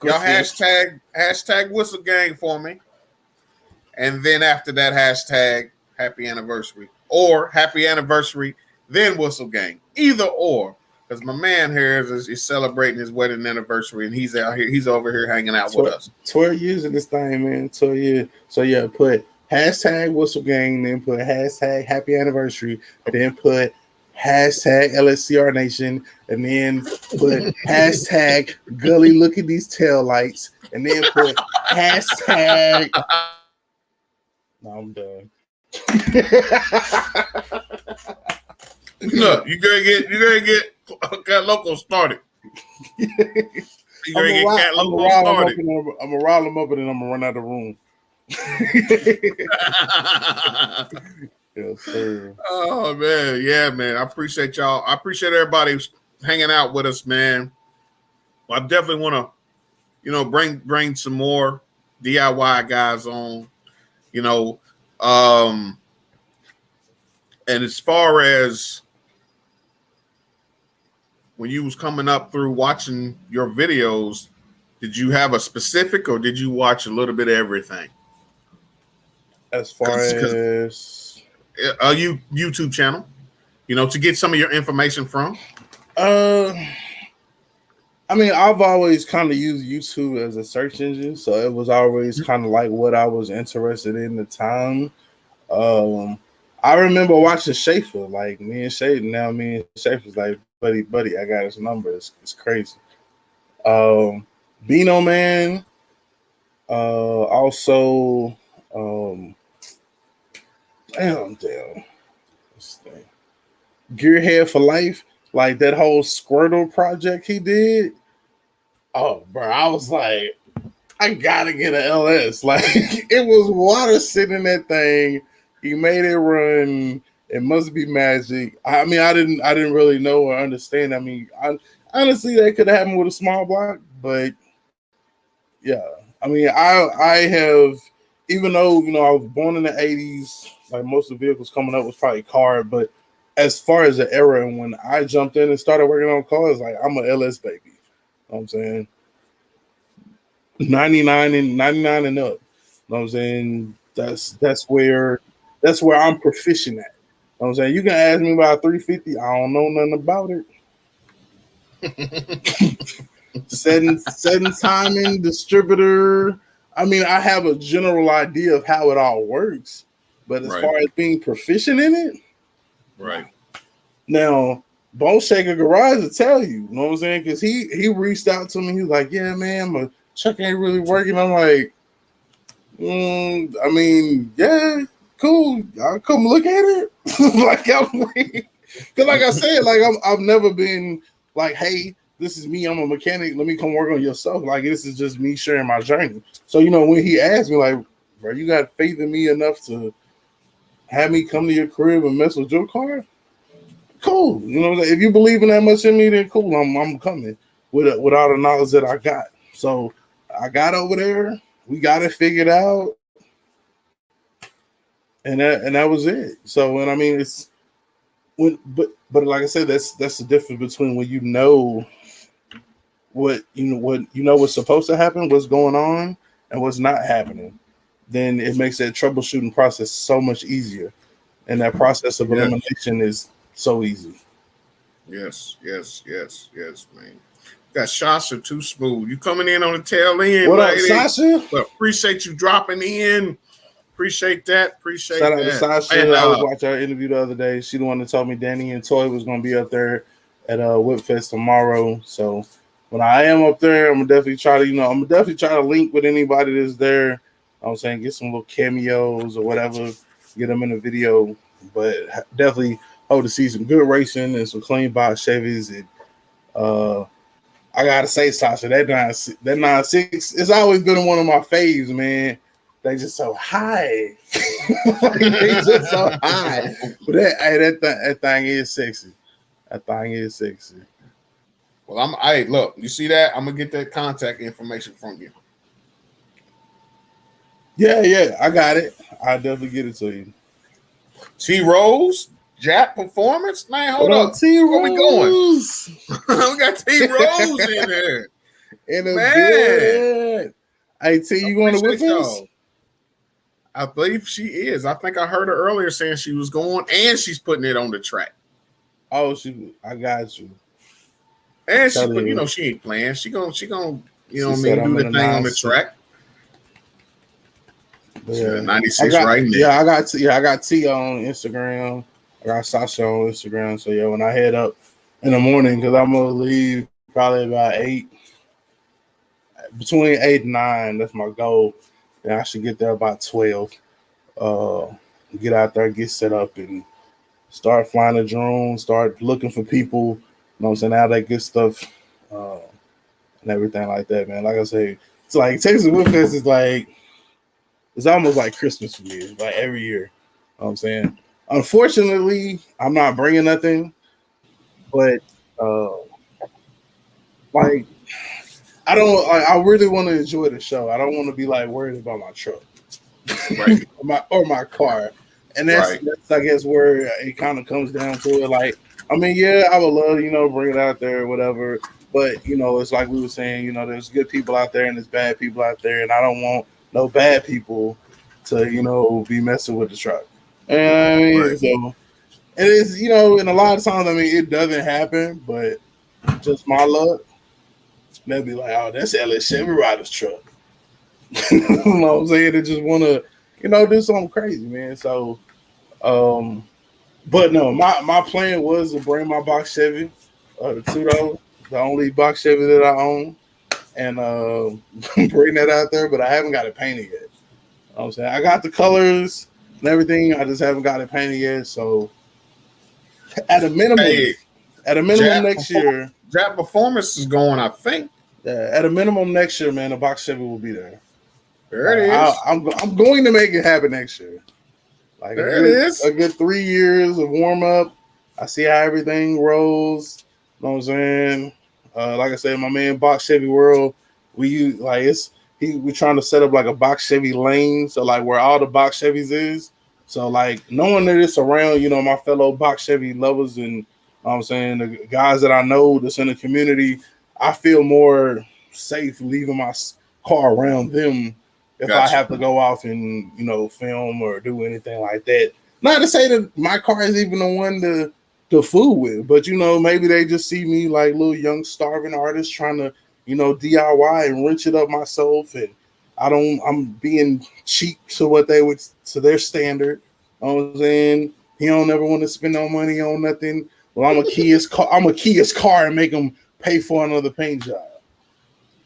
Y'all hashtag Whistle Gang for me. And then after that, hashtag happy anniversary. Or happy anniversary, then Whistle Gang. Either or. Because my man here is celebrating his wedding anniversary, and he's out here. He's over here hanging out with us. 12 years of this thing, man. 12 years. So yeah, put hashtag Whistle Gang, then put hashtag happy anniversary, then put hashtag LSCR Nation, and then put hashtag Gully look at these tail lights, and then put hashtag. No, I'm done. Look, you gonna get Cat Loco started. I'm gonna rile them up and then I'm gonna run out of the room. Yes, sir. Oh man, yeah, man. I appreciate y'all. I appreciate everybody who's hanging out with us, man. Well, I definitely want to, bring some more DIY guys on. And as far as when you was coming up through watching your videos, did you have a specific or did you watch a little bit of everything? As far as a YouTube channel, to get some of your information from? I mean, I've always kind of used YouTube as a search engine, so it was always kind of like what I was interested in at the time. I remember watching Schaefer, like me and Schaefer's like, buddy, I got his number. It's crazy. Beano Man, also, damn, this thing. Gearhead for Life, like that whole Squirtle project he did. Oh, bro, I was like, I gotta get an LS. Like, it was water sitting in that thing. He made it run. It must be magic. I mean, I didn't really know or understand. I mean, honestly, that could happen with a small block, but yeah. I mean, I have, even though, I was born in the 80s, like most of the vehicles coming up was probably car, but as far as the era and when I jumped in and started working on cars, like I'm an LS baby. You know what I'm saying? 99 and up. You know what I'm saying? That's where I'm proficient at. You know what I'm saying? You can ask me about 350. I don't know nothing about it. setting timing, distributor. I mean, I have a general idea of how it all works, but as far as being proficient in it, right now, Bone Shaker Garage will tell you. You know what I'm saying? Because he reached out to me. He was like, "Yeah, man, my truck ain't really working." I'm like, I mean, yeah, cool. I'll come look at it. Because like I said, like I've never been like, hey, this is me. I'm a mechanic. Let me come work on your stuff. Like this is just me sharing my journey. So when he asked me, like, bro, you got faith in me enough to have me come to your crib and mess with your car? Cool. If you believe in that much in me, then cool. I'm coming with all the knowledge that I got. So I got over there. We got it figured out, and that was it. So, and I mean, but like I said, that's the difference between when what's supposed to happen, what's going on, and what's not happening. Then it makes that troubleshooting process so much easier, and that process of elimination is so easy. Yes, man. Got Sasha too smooth. You coming in on the tail end, what lady? Up, Sasha? Well, appreciate you dropping in. Appreciate that. Shout out to Sasha. And, I was watching her interview the other day. She the one that told me Danny and Toy was going to be up there at Whip Fest tomorrow. So when I am up there, I'm gonna definitely try to link with anybody that's there. I'm saying get some little cameos or whatever, get them in the video. But definitely hope to see some good racing and some clean box Chevys. And I gotta say, Sasha, that 9.6, it's always been one of my faves, man. They just so high. They just so high. But that thing is sexy. That thing is sexy. Well, look, you see that? I'm gonna get that contact information from you. Yeah, I got it. I'll definitely get it to you. T Rose, Jap Performance, man. Hold up, T Rose. Where we going? We got T Rose in there. Man. Hey T, you going to Whip Fest? I believe she is. I think I heard her earlier saying she was going, and she's putting it on the track. Oh, I got you. And she put, she ain't playing. She gonna, do the thing on the track. Yeah, 96 right now. Yeah, I got T on Instagram. I got Sasha on Instagram. So yeah, when I head up in the morning, because I'm gonna leave probably about 8, between 8 and 9. That's my goal. And I should get there about 12. Get out there, get set up, and start flying the drone. Start looking for people. You know what I'm saying? All that good stuff, and everything like that, man. Like I say, it's like Texas Whip Fest is like. It's almost like Christmas for me, like every year. You know what I'm saying? Unfortunately, I'm not bringing nothing, but like I really want to enjoy the show. I don't want to be like worried about my truck, right? or my car, and that's I guess where it kind of comes down to it. Like, I mean, yeah, I would love bring it out there or whatever, but it's like we were saying, there's good people out there and there's bad people out there, and I don't want no bad people to be messing with the truck. And I mean, so it is, and a lot of times, I mean, it doesn't happen, but just my luck, they'll be like, oh, that's LSCHEVYRYDER's truck. You know what I'm saying? They just want to, do something crazy, man. So, but no, my plan was to bring my box Chevy, the 2-door, the only box Chevy that I own, and bring that out there, but I haven't got it painted yet. You know what I'm saying? I got the colors and everything. I just haven't got it painted yet. So at a minimum next year. Jap Performance is going, I think. Yeah, at a minimum next year, man, the box Chevy will be there. There it is. I'm going to make it happen next year. Like there it is. A good 3 years of warm up. I see how everything rolls. You know what I'm saying? Like I said, my man Box Chevy World, we're trying to set up like a Box Chevy lane, so like where all the Box Chevys is. So like knowing that it's around, my fellow Box Chevy lovers and you know what I'm saying, the guys that I know that's in the community, I feel more safe leaving my car around them if I have to go off and film or do anything like that. Not to say that my car is even the one to fool with, but maybe they just see me like little young starving artist trying to DIY and wrench it up myself, and I'm being cheap to their standard. You know what I'm saying? He don't ever want to spend no money on nothing. Well, I'm a key his car and make him pay for another paint job.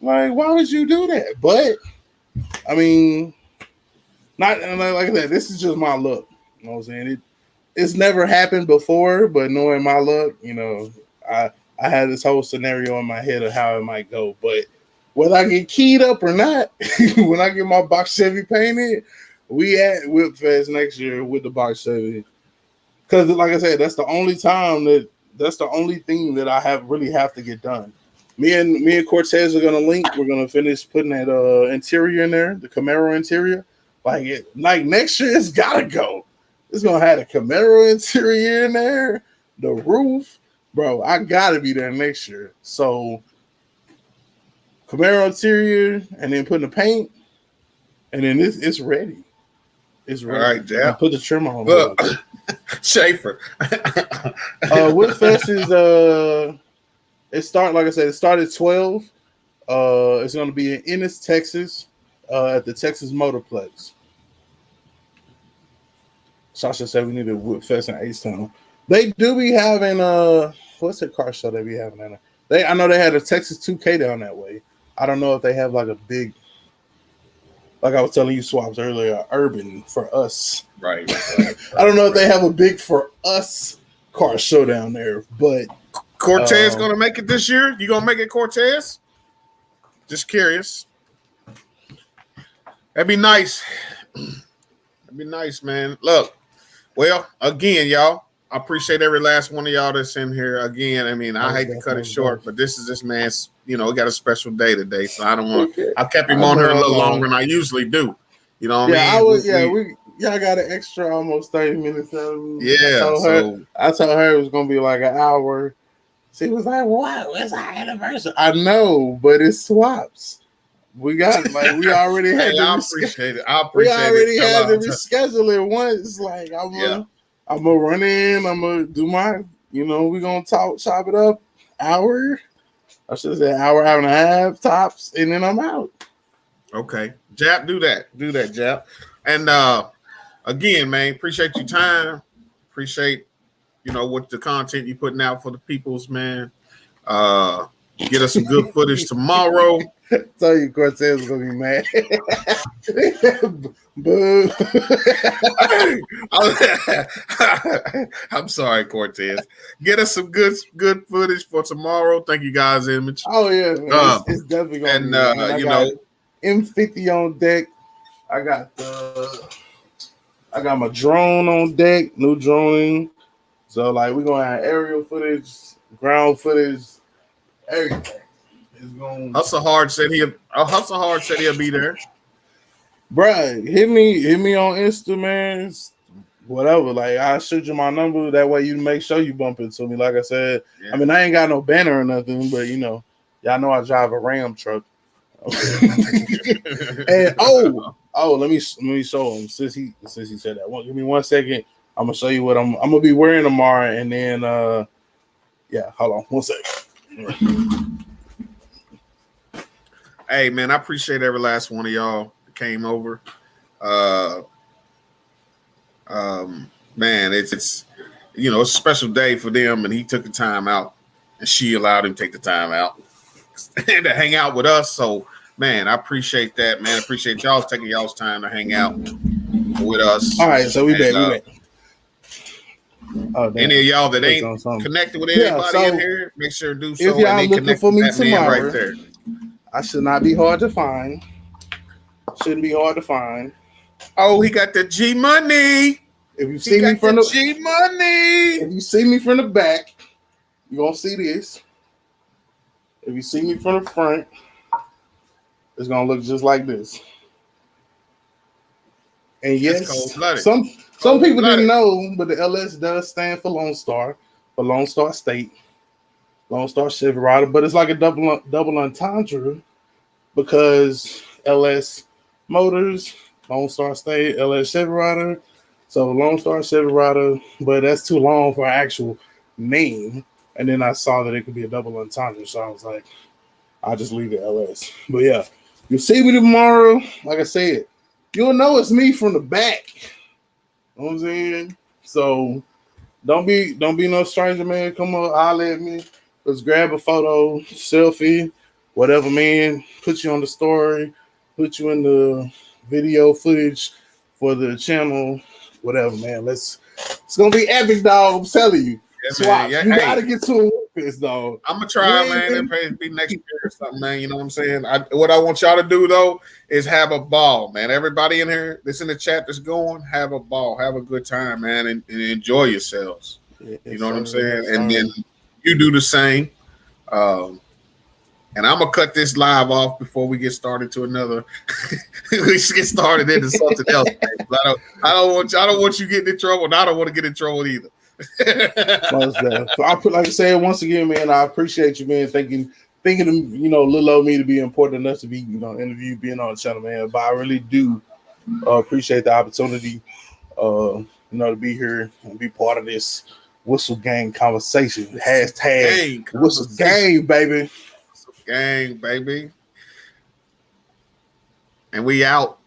Like, why would you do that? But I mean, not like that. This is just my luck. You know what I'm saying? It's never happened before, but knowing my luck, I had this whole scenario in my head of how it might go. But whether I get keyed up or not, when I get my box Chevy painted, we at Whip Fest next year with the box Chevy. Because, like I said, that's the only thing that I have to get done. Me and Cortez are gonna link. We're gonna finish putting that interior in there, the Camaro interior. Like next year, it's gotta go. It's gonna have the Camaro interior in there, the roof, bro. I gotta be there next year. So Camaro interior, and then putting the paint, and then it's ready. It's ready. All right, Jeff. Put the trim on. Look, Schaefer. Wood Fest is it started 12. It's gonna be in Ennis, Texas, at the Texas Motorplex. Sasha said we need a Wood Fest in H-Town. They do be having what's the car show they be having in there? I know they had a Texas 2K down that way. I don't know if they have like a big, like I was telling you, Swaps earlier, urban for us. Right. I don't know if they have a big for us car show down there, but Cortez gonna make it this year? You gonna make it, Cortez? Just curious. That'd be nice. That'd be nice, man. Look, well, again, y'all, I appreciate every last one of y'all that's in here. Again, I mean, I hate to cut it short, but this is this man's, we got a special day today, so I don't want to. I kept him on here a little longer than I usually do. You know what I mean? I got an extra almost 30 minutes. I told her it was gonna be like an hour. She was like, "What? What's our anniversary?" I know, but it's Swaps. We got we already had. I appreciate it. We already had to reschedule it once. Like I'm gonna run in. I'm gonna do my. We're gonna chop it up. Hour. I should have said hour and a half tops, and then I'm out. Okay, Jap, do that, Jap. And again, man, appreciate your time. Appreciate what the content you putting out for the peoples, man. Get us some good footage tomorrow. Tell you, Cortez is gonna be mad. Boo. I'm sorry, Cortez. Get us some good footage for tomorrow. Thank you guys, Image. Oh yeah, man. It's definitely gonna be. M50 on deck. I got my drone on deck, new droning. So we're gonna have aerial footage, ground footage, everything. Hustle Hard said he'll be there. Bruh, hit me on Insta, man. Whatever. I'll shoot you my number. That way you make sure you bump into me. Like I said, I mean, I ain't got no banner or nothing, but y'all know I drive a Ram truck. And let me show him since he said that. Well, give me 1 second. I'm gonna show you what I'm gonna be wearing tomorrow, and then hold on 1 second. Hey man, I appreciate every last one of y'all that came over. Man, it's it's a special day for them, and he took the time out, and she allowed him to take the time out and to hang out with us. So man, I appreciate that, man. I appreciate y'all taking y'all's time to hang out with us. All right, so we back. Any of y'all that ain't connected with anybody in here, make sure to do so. If y'all looking for me tomorrow, right there. I should not be hard to find. Shouldn't be hard to find. Oh, he got the G money. If you see me from the G money, if you see me from the back, you're gonna see this. If you see me from the front, it's gonna look just like this. And yes, some people didn't know, but the LS does stand for Lone Star State. Lone Star Chevy Rider, but it's like a double entendre because LS Motors, Lone Star State, LS Chevy Rider. So Lone Star Chevy Rider, but that's too long for an actual name. And then I saw that it could be a double entendre, so I was like, I'll just leave it LS. But yeah, You'll see me tomorrow. Like I said, you'll know it's me from the back. You know what I'm saying? So don't be no stranger, man. Come on, holler at me. Let's grab a photo, selfie, whatever, man. Put you on the story, put you in the video footage for the channel, whatever, man. It's gonna be epic, dog. I'm telling you. Yeah, Swaps, man. you gotta get to a this, dog. I'm gonna try, man. It'll be next year or something, man. You know what I'm saying? What I want y'all to do though is have a ball, man. Everybody in here that's in the chat that's going, have a ball, have a good time, man, and enjoy yourselves. Yes, you know what I'm saying? Yes, and then you do the same. And I'm gonna cut this live off before we get started to another. We should get started into something else. I don't want you getting in trouble, and I don't want to get in trouble either. So I put, like I said, once again, man, I appreciate you, man, thinking of, little old me to be important enough to be, interview, being on the channel, man. But I really do appreciate the opportunity, to be here and be part of this Whistle Gang conversation. Hashtag Whistle Gang, baby. Whistle Gang, baby. And we out.